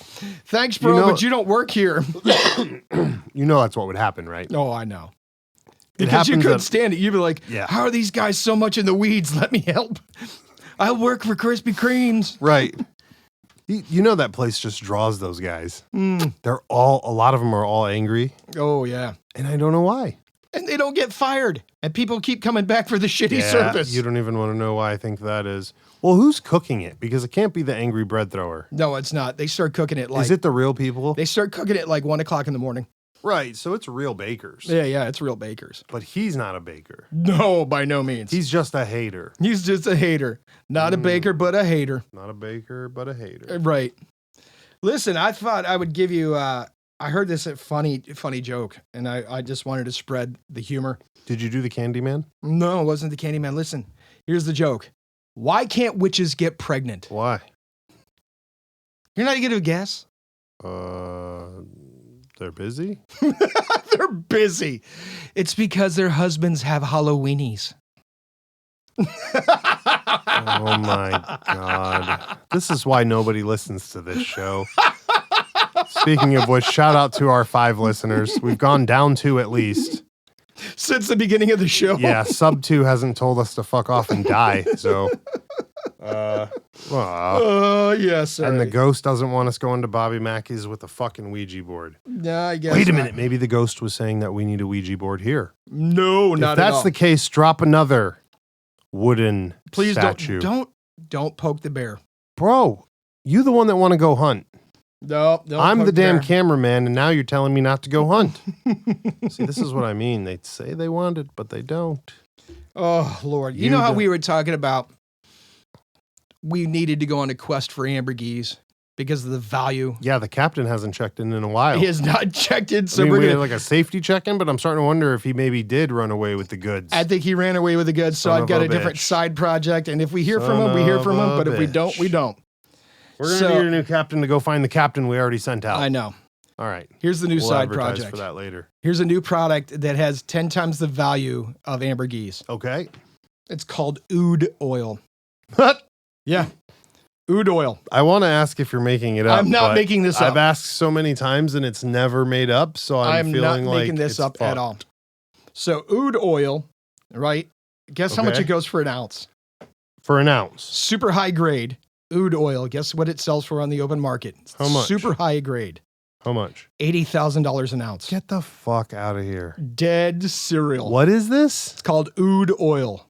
Speaker 2: thanks, bro, but you don't work here.
Speaker 1: That's what would happen, right?
Speaker 2: Oh, I know. Because you couldn't stand it. You'd be like, how are these guys so much in the weeds? Let me help. I work for Krispy Kremes.
Speaker 1: Right. That place just draws those guys. A lot of them are all angry.
Speaker 2: Oh, yeah.
Speaker 1: And I don't know why.
Speaker 2: And they don't get fired. And people keep coming back for the shitty service.
Speaker 1: You don't even want to know why I think that is. Well, who's cooking it? Because it can't be the angry bread thrower.
Speaker 2: No, it's not. They start cooking it like...
Speaker 1: Is it the real people?
Speaker 2: They start cooking it like 1 o'clock in the morning.
Speaker 1: Right, so it's real bakers.
Speaker 2: Yeah, it's real bakers.
Speaker 1: But he's not a baker.
Speaker 2: No, by no means.
Speaker 1: He's just a hater.
Speaker 2: He's just a hater. Not a baker, but a hater.
Speaker 1: Not a baker, but a hater.
Speaker 2: Right. Listen, I thought I would give you... I heard this funny joke, and I just wanted to spread the humor.
Speaker 1: Did you do the Candyman?
Speaker 2: No, it wasn't the Candyman. Listen, here's the joke. Why can't witches get pregnant?
Speaker 1: Why?
Speaker 2: You're not going to guess?
Speaker 1: They're busy?
Speaker 2: They're busy. It's because their husbands have Halloweenies.
Speaker 1: Oh my God. This is why nobody listens to this show. Speaking of which, shout out to our 5 listeners. We've gone down 2 at least.
Speaker 2: Since the beginning of the show.
Speaker 1: Yeah, sub 2 hasn't told us to fuck off and die, so...
Speaker 2: yes.
Speaker 1: And the ghost doesn't want us going to Bobby Mackey's with a fucking Ouija board.
Speaker 2: Yeah, I guess.
Speaker 1: Wait a minute, maybe the ghost was saying that we need a Ouija board here.
Speaker 2: No, not at all.
Speaker 1: If that's the case, drop another wooden statue.
Speaker 2: Don't poke the bear.
Speaker 1: Bro, you the one that want to go hunt.
Speaker 2: No,
Speaker 1: I'm the damn cameraman, and now you're telling me not to go hunt. See, this is what I mean. They say they want it, but they don't.
Speaker 2: Oh, Lord. You know how we were talking about we needed to go on a quest for ambergris because of the value.
Speaker 1: Yeah, the captain hasn't checked in a while.
Speaker 2: He has not checked in, so
Speaker 1: I mean,
Speaker 2: we're
Speaker 1: we had
Speaker 2: gonna.
Speaker 1: like a safety check-in, but I'm starting to wonder if he maybe did run away with the goods.
Speaker 2: I think he ran away with the goods, so
Speaker 1: Son
Speaker 2: I've
Speaker 1: of
Speaker 2: got
Speaker 1: a
Speaker 2: a different
Speaker 1: bitch.
Speaker 2: side project. And if we hear from
Speaker 1: Son
Speaker 2: him, we hear from
Speaker 1: of
Speaker 2: him.
Speaker 1: a
Speaker 2: But if we don't, we
Speaker 1: bitch.
Speaker 2: don't.
Speaker 1: We're gonna
Speaker 2: So-
Speaker 1: need a new captain to go find the captain we already sent out.
Speaker 2: I know.
Speaker 1: All right.
Speaker 2: Here's the new
Speaker 1: We'll
Speaker 2: side
Speaker 1: advertise
Speaker 2: project.
Speaker 1: for that later.
Speaker 2: Here's a new product that has 10 times the value of ambergris.
Speaker 1: Okay.
Speaker 2: It's called oud oil. Yeah. Oud oil.
Speaker 1: I want to ask if you're making it up.
Speaker 2: I'm not
Speaker 1: but
Speaker 2: making this up.
Speaker 1: I've asked so many times and it's never made up, so I'm
Speaker 2: not
Speaker 1: feeling like
Speaker 2: making this
Speaker 1: it's
Speaker 2: up at
Speaker 1: fucked.
Speaker 2: all. So oud oil, right? Guess how much
Speaker 1: Okay.
Speaker 2: it goes for an ounce?
Speaker 1: For an ounce.
Speaker 2: Super high grade oud oil. Guess what it sells for on the open market?
Speaker 1: How much?
Speaker 2: Super high grade.
Speaker 1: How much?
Speaker 2: $80,000 an ounce.
Speaker 1: Get the fuck out of here.
Speaker 2: Dead cereal.
Speaker 1: What is this?
Speaker 2: It's called oud oil.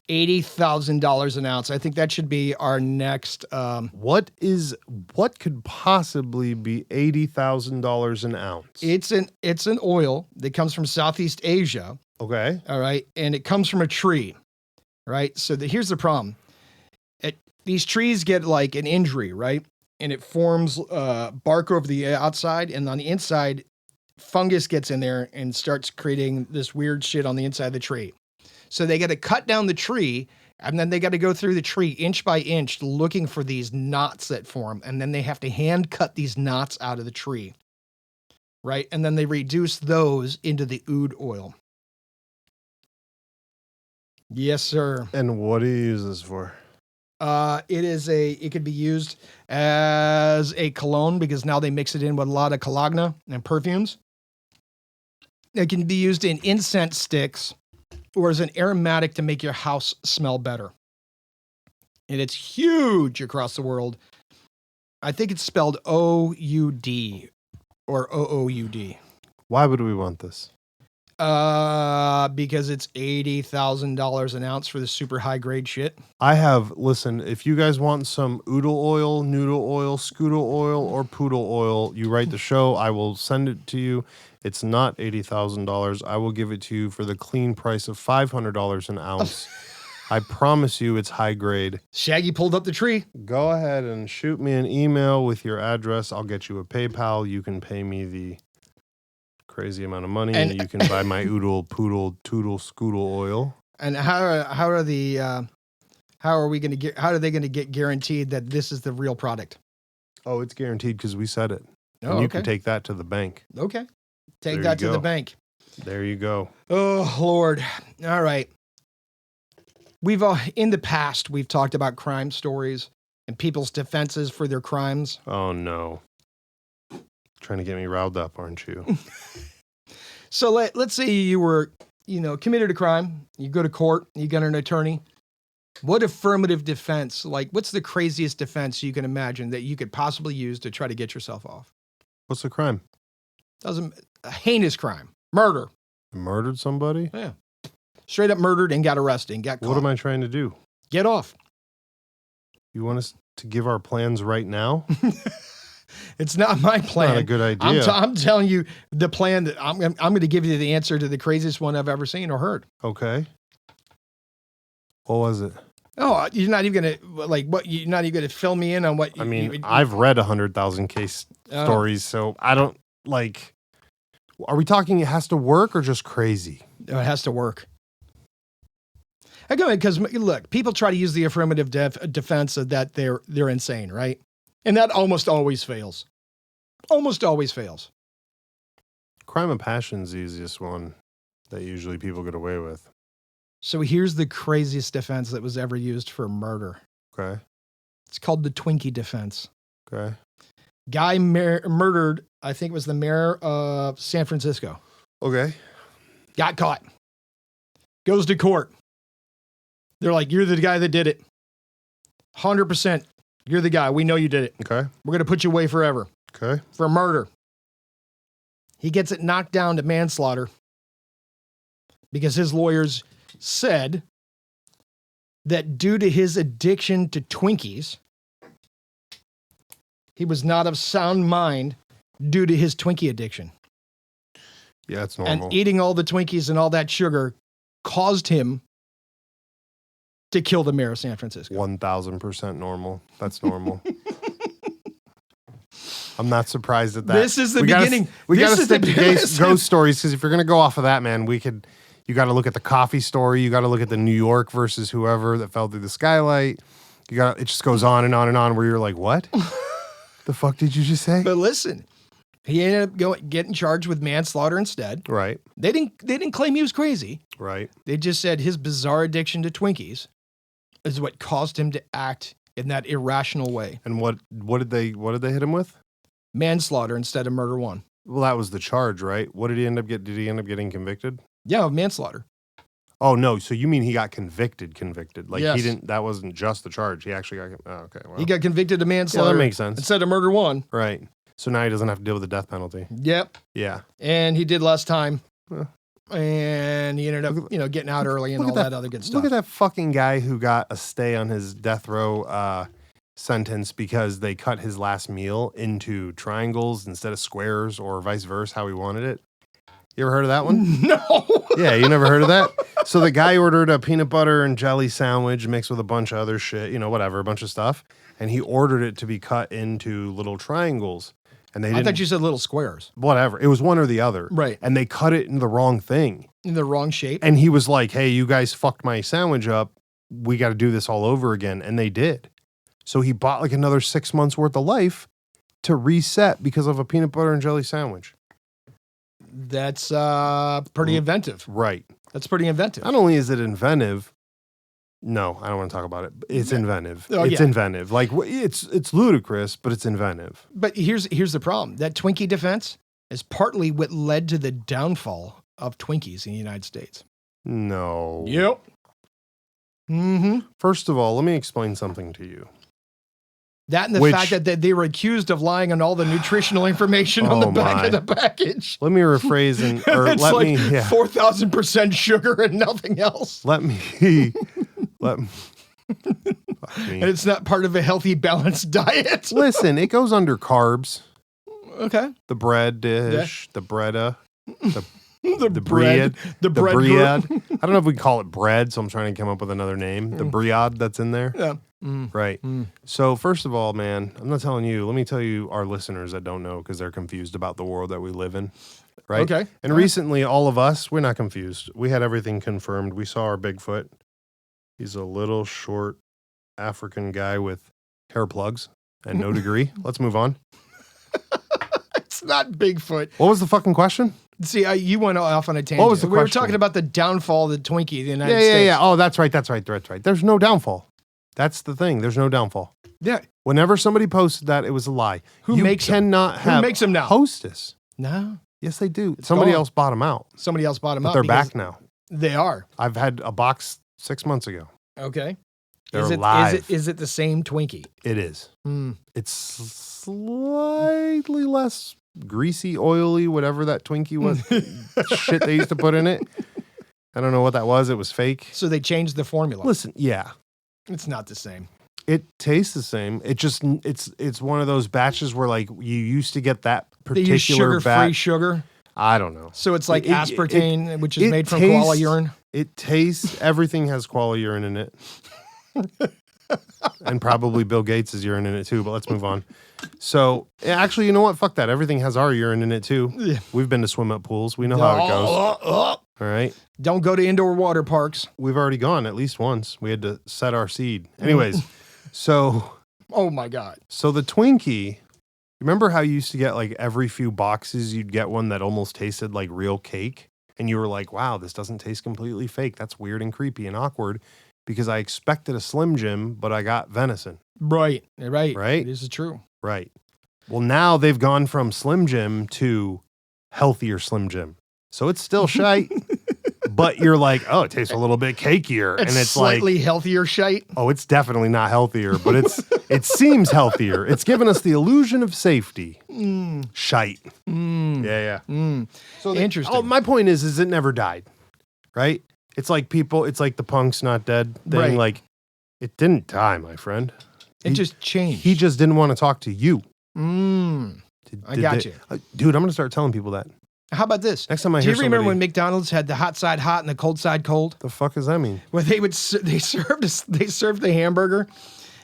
Speaker 2: $80,000 an ounce. I think that should be our next.
Speaker 1: What could possibly be $80,000 an ounce?
Speaker 2: It's an oil that comes from Southeast Asia.
Speaker 1: Okay.
Speaker 2: All right, and it comes from a tree, right? So here's the problem: these trees get like an injury, right? And it forms bark over the outside, and on the inside, fungus gets in there and starts creating this weird shit on the inside of the tree. So they got to cut down the tree, and then they got to go through the tree inch by inch looking for these knots that form, and then they have to hand cut these knots out of the tree, right? And then they reduce those into the oud oil. Yes, sir.
Speaker 1: And what do you use this for?
Speaker 2: It could be used as a cologne because now they mix it in with a lot of cologne and perfumes. It can be used in incense sticks or as an aromatic to make your house smell better. And it's huge across the world. I think it's spelled O-U-D or O-O-U-D.
Speaker 1: Why would we want this?
Speaker 2: Because it's $80,000 an ounce for the super high grade shit.
Speaker 1: Listen, if you guys want some oodle oil, noodle oil, scoodle oil, or poodle oil, you write the show. I will send it to you. It's not $80,000. I will give it to you for the clean price of $500 an ounce. I promise you it's high grade.
Speaker 2: Shaggy pulled up the tree.
Speaker 1: Go ahead and shoot me an email with your address. I'll get you a PayPal. You can pay me the crazy amount of money and you can buy my oodle, poodle, toodle, scoodle oil.
Speaker 2: And how are they going to get guaranteed that this is the real product?
Speaker 1: Oh, it's guaranteed because we said it.
Speaker 2: Oh,
Speaker 1: and you
Speaker 2: okay.
Speaker 1: can take that to the bank.
Speaker 2: Okay. Take
Speaker 1: There
Speaker 2: that
Speaker 1: you
Speaker 2: to the
Speaker 1: go.
Speaker 2: bank.
Speaker 1: There you go.
Speaker 2: Oh, Lord. All right. In the past, we've talked about crime stories and people's defenses for their crimes.
Speaker 1: Oh, no. Trying to get me riled up, aren't you?
Speaker 2: So let's say you were, committed a crime. You go to court. You get an attorney. What affirmative defense, what's the craziest defense you can imagine that you could possibly use to try to get yourself off?
Speaker 1: What's the crime?
Speaker 2: A heinous crime. Murder.
Speaker 1: Murdered somebody?
Speaker 2: Yeah. Straight up murdered and got arrested and got caught.
Speaker 1: What am I trying to do?
Speaker 2: Get off.
Speaker 1: You want us to give our plans right now?
Speaker 2: It's not my plan.
Speaker 1: Not a good idea.
Speaker 2: I'm telling you the plan that I'm going to give you the answer to the craziest one I've ever seen or heard.
Speaker 1: Okay. What was it?
Speaker 2: Oh, you're not even going to you're not even going to fill me in on what
Speaker 1: I mean, I've read 100,000 case stories, so I don't are we talking it has to work or just crazy?
Speaker 2: It has to work. Again, because look, people try to use the affirmative defense of that they're insane, right? And that almost always fails. Almost always fails.
Speaker 1: Crime of passion's the easiest one that usually people get away with.
Speaker 2: So here's the craziest defense that was ever used for murder.
Speaker 1: Okay.
Speaker 2: It's called the Twinkie defense.
Speaker 1: Okay.
Speaker 2: Guy murdered, I think it was the mayor of San Francisco.
Speaker 1: Okay.
Speaker 2: Got caught. Goes to court. They're like, you're the guy that did it. 100%. You're the guy. We know you did it.
Speaker 1: Okay.
Speaker 2: We're going to put you away forever
Speaker 1: Okay.
Speaker 2: for murder. He gets it knocked down to manslaughter because his lawyers said that due to his addiction to Twinkies, he was not of sound mind due to his Twinkie addiction.
Speaker 1: Yeah, it's normal.
Speaker 2: And eating all the Twinkies and all that sugar caused him to kill the mayor of San Francisco.
Speaker 1: 1,000% normal. That's normal. I'm not surprised at that.
Speaker 2: This is the beginning.
Speaker 1: We got to
Speaker 2: This is
Speaker 1: stick
Speaker 2: the-
Speaker 1: to ghost stories because if you're going to go off of that, man, you got to look at the coffee story. You got to look at the New York versus whoever that fell through the skylight. It just goes on and on and on where you're like, what? The fuck did you just say?
Speaker 2: But listen, he ended up getting charged with manslaughter instead.
Speaker 1: Right.
Speaker 2: They didn't claim he was crazy.
Speaker 1: Right.
Speaker 2: They just said his bizarre addiction to Twinkies is what caused him to act in that irrational way.
Speaker 1: And what did they hit him with?
Speaker 2: Manslaughter instead of murder one.
Speaker 1: Well, that was the charge, right? What did he end up getting? Did he end up getting convicted?
Speaker 2: Yeah, of manslaughter.
Speaker 1: Oh no! So you mean he got convicted? Like
Speaker 2: Yes.
Speaker 1: he didn't. That wasn't just the charge. He actually got. Oh, okay. Well,
Speaker 2: He got convicted of
Speaker 1: yeah,
Speaker 2: manslaughter
Speaker 1: that makes sense.
Speaker 2: instead of murder one.
Speaker 1: Right. So now he doesn't have to deal with the death penalty.
Speaker 2: Yep.
Speaker 1: Yeah.
Speaker 2: And he did less time.
Speaker 1: Huh.
Speaker 2: And he ended up, getting out early and all that other good stuff.
Speaker 1: Look at that fucking guy who got a stay on his death row sentence because they cut his last meal into triangles instead of squares or vice versa, how he wanted it. You ever heard of that one?
Speaker 2: No.
Speaker 1: Yeah, you never heard of that? So the guy ordered a peanut butter and jelly sandwich mixed with a bunch of other shit, whatever, a bunch of stuff. And he ordered it to be cut into little triangles. And they
Speaker 2: I thought you said little squares.
Speaker 1: whatever. It was one or the other.
Speaker 2: Right.
Speaker 1: And they cut it in the wrong thing.
Speaker 2: In the wrong shape.
Speaker 1: And he was like, hey, you guys fucked my sandwich up. We got to do this all over again. And they did. So he bought like another 6 months worth of life to reset because of a peanut butter and jelly sandwich.
Speaker 2: That's pretty inventive.
Speaker 1: Right.
Speaker 2: That's pretty inventive.
Speaker 1: Not only is it inventive, no, I don't want to talk about it. It's inventive.
Speaker 2: Oh,
Speaker 1: it's
Speaker 2: yeah.
Speaker 1: inventive. Like it's ludicrous, but it's inventive.
Speaker 2: But here's the problem. That Twinkie defense is partly what led to the downfall of Twinkies in the United States.
Speaker 1: No.
Speaker 2: Yep. Mm-hmm.
Speaker 1: First of all, let me explain something to you.
Speaker 2: That and the fact that they were accused of lying on all the nutritional information on the back of the package.
Speaker 1: Let me rephrase or
Speaker 2: It's
Speaker 1: let
Speaker 2: like
Speaker 1: me
Speaker 2: 4,000% sugar and nothing else.
Speaker 1: let me fuck me.
Speaker 2: And it's not part of a healthy, balanced diet.
Speaker 1: Listen, it goes under carbs.
Speaker 2: Okay.
Speaker 1: The bread dish, the breada,
Speaker 2: The
Speaker 1: bread,
Speaker 2: The bread.
Speaker 1: briad.
Speaker 2: group.
Speaker 1: I don't know if we call it bread, so I'm trying to come up with another name. The briad that's in there.
Speaker 2: Yeah.
Speaker 1: Right. So first of all, man, I'm not telling you. Let me tell you our listeners that don't know because they're confused about the world that we live in. Right.
Speaker 2: Okay.
Speaker 1: And recently, all of us, we're not confused. We had everything confirmed. We saw our Bigfoot. He's a little short African guy with hair plugs and no degree. Let's move on.
Speaker 2: It's not Bigfoot.
Speaker 1: What was the fucking question?
Speaker 2: See, you went off on a tangent.
Speaker 1: What was the
Speaker 2: We were
Speaker 1: question?
Speaker 2: talking about the downfall of the Twinkie in the United States.
Speaker 1: Yeah. Oh, that's right. There's no downfall. That's the thing. There's no downfall.
Speaker 2: Yeah.
Speaker 1: Whenever somebody posted that, it was a lie.
Speaker 2: Who makes them?
Speaker 1: cannot
Speaker 2: Who
Speaker 1: have
Speaker 2: makes them now?
Speaker 1: hostess.
Speaker 2: No.
Speaker 1: Yes, they do. Somebody
Speaker 2: gone.
Speaker 1: else bought them out.
Speaker 2: Somebody else bought them
Speaker 1: But
Speaker 2: up.
Speaker 1: they're
Speaker 2: because
Speaker 1: back now.
Speaker 2: They are.
Speaker 1: I've had a box 6 months ago.
Speaker 2: Okay.
Speaker 1: They're live.
Speaker 2: Is it the same Twinkie?
Speaker 1: It is.
Speaker 2: Hmm.
Speaker 1: It's slightly less greasy, oily, whatever that Twinkie was. Shit they used to put in it. I don't know what that was. It was fake.
Speaker 2: So they changed the formula.
Speaker 1: Listen, yeah.
Speaker 2: It's not the same.
Speaker 1: It tastes the same. It just it's one of those batches where like you used to get that
Speaker 2: They use
Speaker 1: particular
Speaker 2: sugar-free
Speaker 1: batch.
Speaker 2: sugar.
Speaker 1: I don't know.
Speaker 2: So it's like
Speaker 1: It-
Speaker 2: aspartame, which is
Speaker 1: it
Speaker 2: made from
Speaker 1: tastes-
Speaker 2: koala urine.
Speaker 1: It tastes. Everything has koala urine in it, and probably Bill Gates' urine in it too. But let's move on. So actually, you know what? Fuck that. Everything has our urine in it too.
Speaker 2: Yeah.
Speaker 1: We've been to swim up pools. We know how it goes. All right.
Speaker 2: Don't go to indoor water parks.
Speaker 1: We've already gone at least once. We had to set our seed. Anyways, so
Speaker 2: Oh my God.
Speaker 1: So the Twinkie, remember how you used to get like every few boxes, you'd get one that almost tasted like real cake? And you were like, wow, this doesn't taste completely fake. That's weird and creepy and awkward because I expected a Slim Jim, but I got venison.
Speaker 2: Right.
Speaker 1: Right?
Speaker 2: This is true.
Speaker 1: Right. Well, now they've gone from Slim Jim to healthier Slim Jim. So it's still shite, but you're like, oh, it tastes a little bit cakier.
Speaker 2: It's
Speaker 1: and it's
Speaker 2: slightly
Speaker 1: like,
Speaker 2: healthier shite.
Speaker 1: oh, it's definitely not healthier, but it seems healthier. It's given us the illusion of safety. Shite. Yeah. So
Speaker 2: Interesting.
Speaker 1: Oh, my point is it never died, right? It's like the punk's not dead thing.
Speaker 2: Right.
Speaker 1: Like, it didn't die, my friend.
Speaker 2: It just changed.
Speaker 1: He just didn't want to talk to you.
Speaker 2: I got you.
Speaker 1: Dude, I'm going to start telling people that.
Speaker 2: How about this?
Speaker 1: Next time I
Speaker 2: Do
Speaker 1: hear
Speaker 2: you remember
Speaker 1: somebody-
Speaker 2: when McDonald's had the hot side hot and the cold side cold?
Speaker 1: The fuck does that mean?
Speaker 2: Where they served the hamburger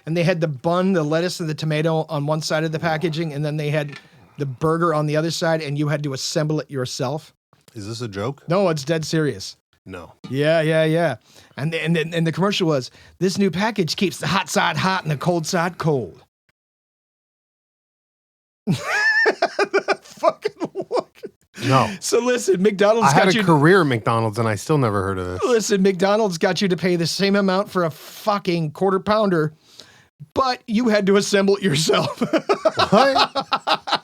Speaker 2: and they had the bun, the lettuce, and the tomato on one side of the packaging, and then they had the burger on the other side, and you had to assemble it yourself.
Speaker 1: Is this a joke?
Speaker 2: No, it's dead serious.
Speaker 1: No.
Speaker 2: Yeah. And the commercial was, this new package keeps the hot side hot and the cold side cold. Fucking look.
Speaker 1: No.
Speaker 2: So listen, McDonald's
Speaker 1: I had
Speaker 2: got
Speaker 1: a
Speaker 2: you.
Speaker 1: career at McDonald's and I still never heard of this.
Speaker 2: Listen, McDonald's got you to pay the same amount for a fucking quarter pounder, but you had to assemble it yourself.
Speaker 1: What?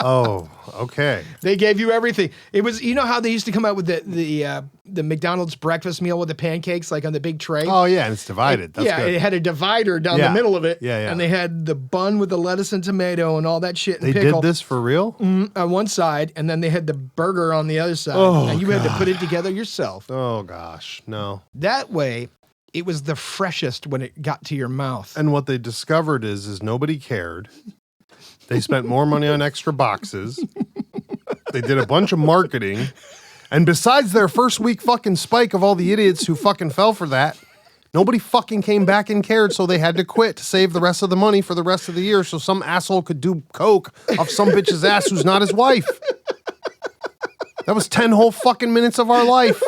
Speaker 1: Oh, okay.
Speaker 2: They gave you everything. It was, you know how they used to come out with the McDonald's breakfast meal with the pancakes like on the big tray?
Speaker 1: Oh, yeah, and it's divided. That's good.
Speaker 2: It had a divider down the middle of it.
Speaker 1: Yeah.
Speaker 2: And they had the bun with the lettuce and tomato and all that shit and
Speaker 1: They
Speaker 2: pickle.
Speaker 1: did this for real?
Speaker 2: On one side, and then they had the burger on the other side.
Speaker 1: Oh,
Speaker 2: and you had to put it together yourself.
Speaker 1: Oh, gosh, no.
Speaker 2: That way, it was the freshest when it got to your mouth.
Speaker 1: And what they discovered is nobody cared. They spent more money on extra boxes. They did a bunch of marketing. And besides their first week fucking spike of all the idiots who fucking fell for that, nobody fucking came back and cared, so they had to quit to save the rest of the money for the rest of the year so some asshole could do coke off some bitch's ass who's not his wife. That was 10 whole fucking minutes of our life.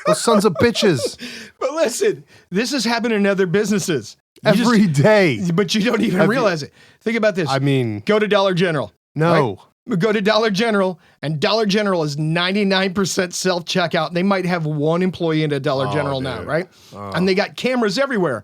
Speaker 1: Those sons of bitches.
Speaker 2: But listen, this has happened in other businesses.
Speaker 1: Every day.
Speaker 2: But you don't even realize it. Think about this.
Speaker 1: I mean,
Speaker 2: go to Dollar General.
Speaker 1: no.
Speaker 2: Right? Go to Dollar General, and Dollar General is 99% self-checkout. They might have one employee in a Dollar General now,
Speaker 1: dude.
Speaker 2: right? And they got cameras everywhere.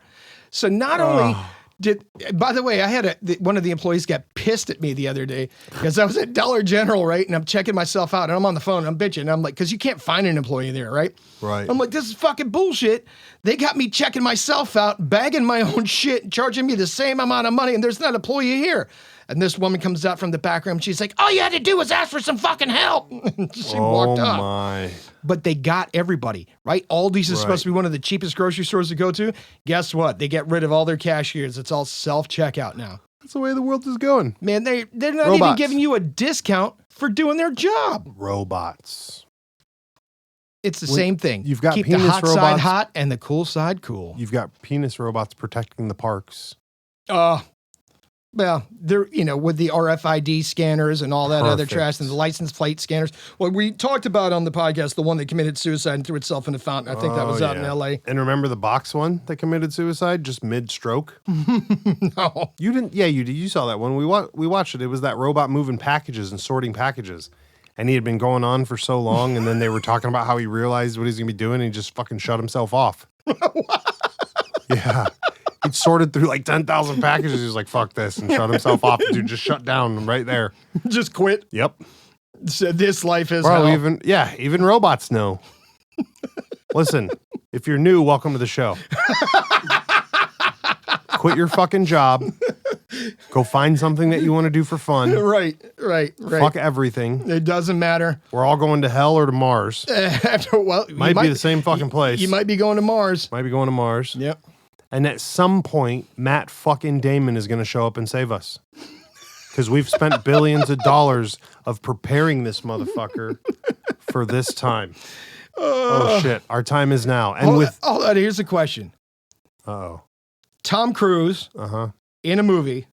Speaker 2: So not only did, by the way, I had one of the employees got pissed at me the other day because I was at Dollar General, right? And I'm checking myself out, and I'm on the phone, and I'm bitching. I'm like, because you can't find an employee there, right?
Speaker 1: Right.
Speaker 2: I'm like, this is fucking bullshit. They got me checking myself out, bagging my own shit, charging me the same amount of money, and there's not an employee here. And this woman comes out from the back room. She's like, all you had to do was ask for some fucking help. She walked up.
Speaker 1: Oh, my.
Speaker 2: But they got everybody, right? Aldi's is supposed to be one of the cheapest grocery stores to go to. Guess what? They get rid of all their cashiers. It's all self-checkout now.
Speaker 1: That's the way the world is going.
Speaker 2: Man, they're not even giving you a discount for doing their job.
Speaker 1: Robots.
Speaker 2: It's the same thing.
Speaker 1: You've got
Speaker 2: Keep the
Speaker 1: penis
Speaker 2: hot side
Speaker 1: robots.
Speaker 2: hot and the cool side cool.
Speaker 1: You've got penis robots protecting the parks.
Speaker 2: Well, they're, with the RFID scanners and all that other
Speaker 1: Perfect.
Speaker 2: trash and the license plate scanners. Well, we talked about on the podcast the one that committed suicide and threw itself in the fountain. I think that was out in LA.
Speaker 1: And remember the box one that committed suicide just mid-stroke?
Speaker 2: No.
Speaker 1: You didn't? Yeah, you did. You saw that one. We watched it. It was that robot moving packages and sorting packages. And he had been going on for so long, and then they were talking about how he realized what he's going to be doing, and he just fucking shut himself off. Yeah. He'd sorted through like 10,000 packages. He was like, fuck this, and shut himself off. Dude, just shut down right there.
Speaker 2: Just quit.
Speaker 1: Yep.
Speaker 2: So this life is
Speaker 1: Bro,
Speaker 2: hell.
Speaker 1: even robots know. Listen, if you're new, welcome to the show. Quit your fucking job. Go find something that you want to do for fun.
Speaker 2: Right.
Speaker 1: Fuck everything.
Speaker 2: It doesn't matter.
Speaker 1: We're all going to hell or to Mars.
Speaker 2: Well,
Speaker 1: Might be the same fucking place.
Speaker 2: You might be going to Mars.
Speaker 1: Might be going to Mars.
Speaker 2: Yep.
Speaker 1: And at some point, Matt fucking Damon is going to show up and save us. Because we've spent billions of dollars of preparing this motherfucker for this time. Oh, shit. Our time is now. And
Speaker 2: hold on, here's a question.
Speaker 1: Uh-oh.
Speaker 2: Tom Cruise in a movie.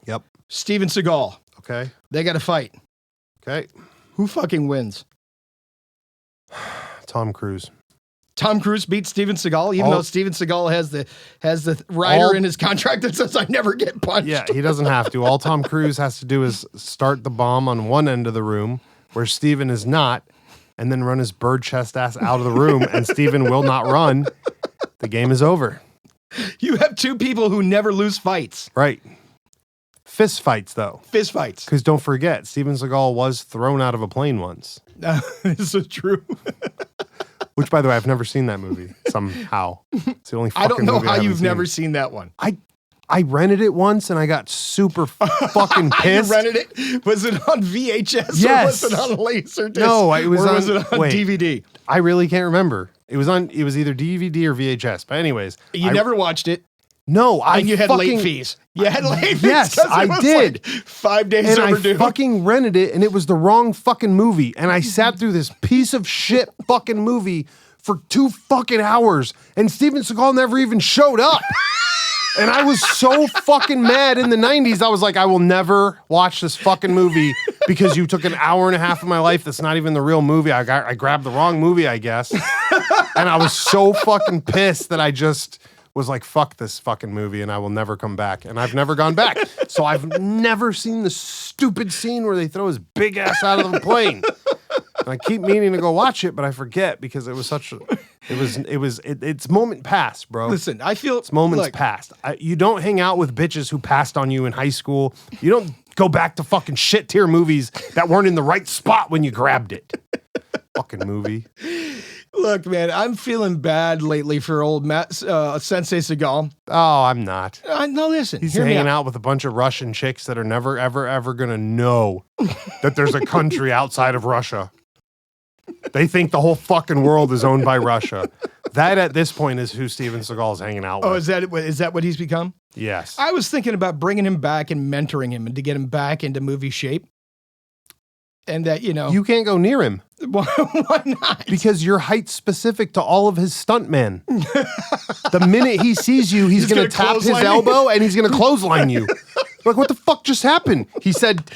Speaker 1: Yep.
Speaker 2: Steven Seagal.
Speaker 1: Okay.
Speaker 2: They got to fight.
Speaker 1: Okay.
Speaker 2: Who fucking wins?
Speaker 1: Tom Cruise.
Speaker 2: Tom Cruise beats Steven Seagal, even though Steven Seagal has the rider in his contract that says I never get punched.
Speaker 1: Yeah, he doesn't have to. All Tom Cruise has to do is start the bomb on one end of the room where Steven is not, and then run his bird chest ass out of the room, and Steven will not run. The game is over.
Speaker 2: You have two people who never lose fights.
Speaker 1: Right. Fist fights, though.
Speaker 2: Fist fights.
Speaker 1: Because don't forget, Steven Seagal was thrown out of a plane once.
Speaker 2: This is true.
Speaker 1: Which, by the way, I've never seen that movie somehow. It's the only fucking
Speaker 2: I don't know
Speaker 1: movie
Speaker 2: how
Speaker 1: haven't
Speaker 2: you've never seen that one.
Speaker 1: I rented it once and I got super fucking pissed.
Speaker 2: You rented it? Was it on VHS
Speaker 1: Yes.
Speaker 2: or was it on Laserdisc?
Speaker 1: No, it was
Speaker 2: or was it on DVD?
Speaker 1: I really can't remember. It was either DVD or VHS. But anyways.
Speaker 2: You never watched it?
Speaker 1: No,
Speaker 2: And you had late fees. You had late fees.
Speaker 1: Yes,
Speaker 2: 'cause it
Speaker 1: I
Speaker 2: was
Speaker 1: did.
Speaker 2: Like 5 days
Speaker 1: and
Speaker 2: overdue.
Speaker 1: I fucking rented it and it was the wrong fucking movie. And I sat through this piece of shit fucking movie for 2 fucking hours. And Steven Seagal never even showed up. And I was so fucking mad in the 90s. I was like, I will never watch this fucking movie because you took an hour and a half of my life that's not even the real movie. I grabbed the wrong movie, I guess. And I was so fucking pissed that I just was like, fuck this fucking movie and I will never come back. And I've never gone back. So I've never seen the stupid scene where they throw his big ass out of the plane. And I keep meaning to go watch it, but I forget because it was such a, it's moment past, bro.
Speaker 2: Listen, I feel
Speaker 1: it's moments past. You don't hang out with bitches who passed on you in high school. You don't go back to fucking shit tier movies that weren't in the right spot when you grabbed it. Fucking movie.
Speaker 2: Look, man, I'm feeling bad lately for old Sensei Seagal.
Speaker 1: Oh, I'm not.
Speaker 2: No, listen.
Speaker 1: He's hanging out with a bunch of Russian chicks that are never, ever, ever going to know that there's a country outside of Russia. They think the whole fucking world is owned by Russia. That, at this point, is who Steven Seagal is hanging out with.
Speaker 2: Oh, is that what he's become?
Speaker 1: Yes.
Speaker 2: I was thinking about bringing him back and mentoring him and to get him back into movie shape. And that, you know.
Speaker 1: You can't go near him.
Speaker 2: Why not?
Speaker 1: Because you're height specific to all of his stuntmen. The minute he sees you, he's going to tap his elbow and he's going to clothesline you. Like, what the fuck just happened? He said,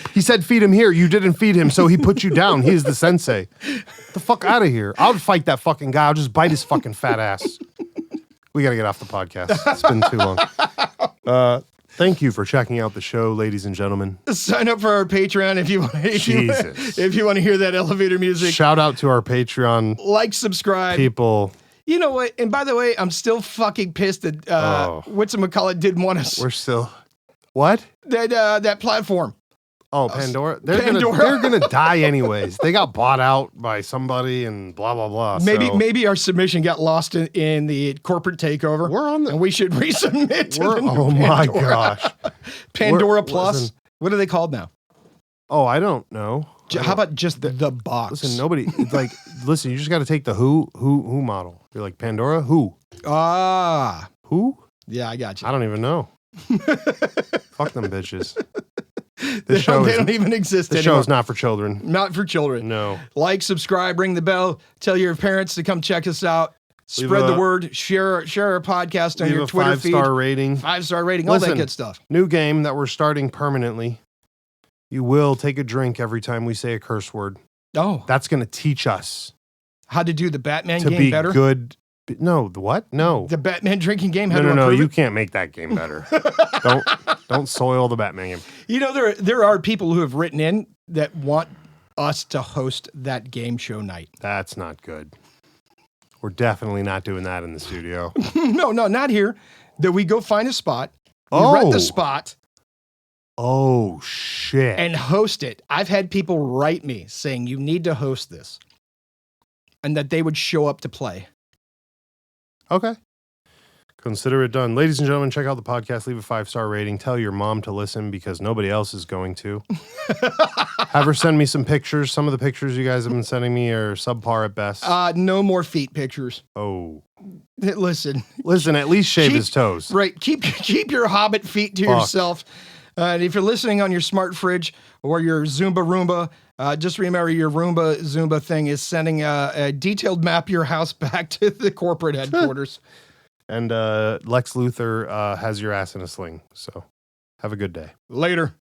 Speaker 1: feed him here. You didn't feed him, so he put you down. He is the sensei. Get the fuck out of here. I'll fight that fucking guy. I'll just bite his fucking fat ass. We got to get off the podcast. It's been too long. Thank you for checking out the show, ladies and gentlemen.
Speaker 2: Sign up for our Patreon if you want. If you want to hear that elevator music.
Speaker 1: Shout out to our Patreon.
Speaker 2: Like, subscribe,
Speaker 1: people.
Speaker 2: You know what? And by the way, I'm still fucking pissed that whatchamacallit didn't want us.
Speaker 1: We're still what?
Speaker 2: That platform.
Speaker 1: Oh, Pandora. They're gonna die anyways. They got bought out by somebody and blah blah blah.
Speaker 2: Maybe our submission got lost in the corporate takeover.
Speaker 1: We're on
Speaker 2: and we should resubmit to the
Speaker 1: oh my gosh.
Speaker 2: Pandora Plus. Listen, what are they called now?
Speaker 1: Oh, I don't know.
Speaker 2: How about just the box?
Speaker 1: Listen, nobody. It's like, listen, you just got to take the who model. You're like Pandora, who? Who?
Speaker 2: Yeah, I got you.
Speaker 1: I don't even know. Fuck them bitches.
Speaker 2: They don't even exist anymore.
Speaker 1: The show's not for children.
Speaker 2: Not for children.
Speaker 1: No.
Speaker 2: Like, subscribe, ring the bell, tell your parents to come check us out. Spread the word. Share our podcast on your Twitter feed.
Speaker 1: 5-star rating.
Speaker 2: 5-star rating. All that good stuff.
Speaker 1: New game that we're starting permanently. You will take a drink every time we say a curse word.
Speaker 2: Oh.
Speaker 1: That's going to teach us
Speaker 2: how to do the Batman
Speaker 1: game
Speaker 2: be better.
Speaker 1: Good. No, the what? No.
Speaker 2: The Batman drinking game.
Speaker 1: No. You can't make that game better. Don't soil the Batman game.
Speaker 2: You know, there are people who have written in that want us to host that game show night.
Speaker 1: That's not good. We're definitely not doing that in the studio.
Speaker 2: No, not here. That we go find a spot. We rent the spot.
Speaker 1: Oh, shit.
Speaker 2: And host it. I've had people write me saying, you need to host this. And that they would show up to play.
Speaker 1: Okay. Consider it done. Ladies and gentlemen, check out the podcast. Leave a 5-star rating. Tell your mom to listen because nobody else is going to. Have her send me some pictures. Some of the pictures you guys have been sending me are subpar at best.
Speaker 2: No more feet pictures.
Speaker 1: Oh.
Speaker 2: Listen,
Speaker 1: at least shave his toes.
Speaker 2: Right. Keep your hobbit feet to yourself. And if you're listening on your smart fridge or your Zumba Roomba, just remember your Zumba thing is sending a detailed map of your house back to the corporate headquarters.
Speaker 1: And Lex Luthor has your ass in a sling. So have a good day.
Speaker 2: Later.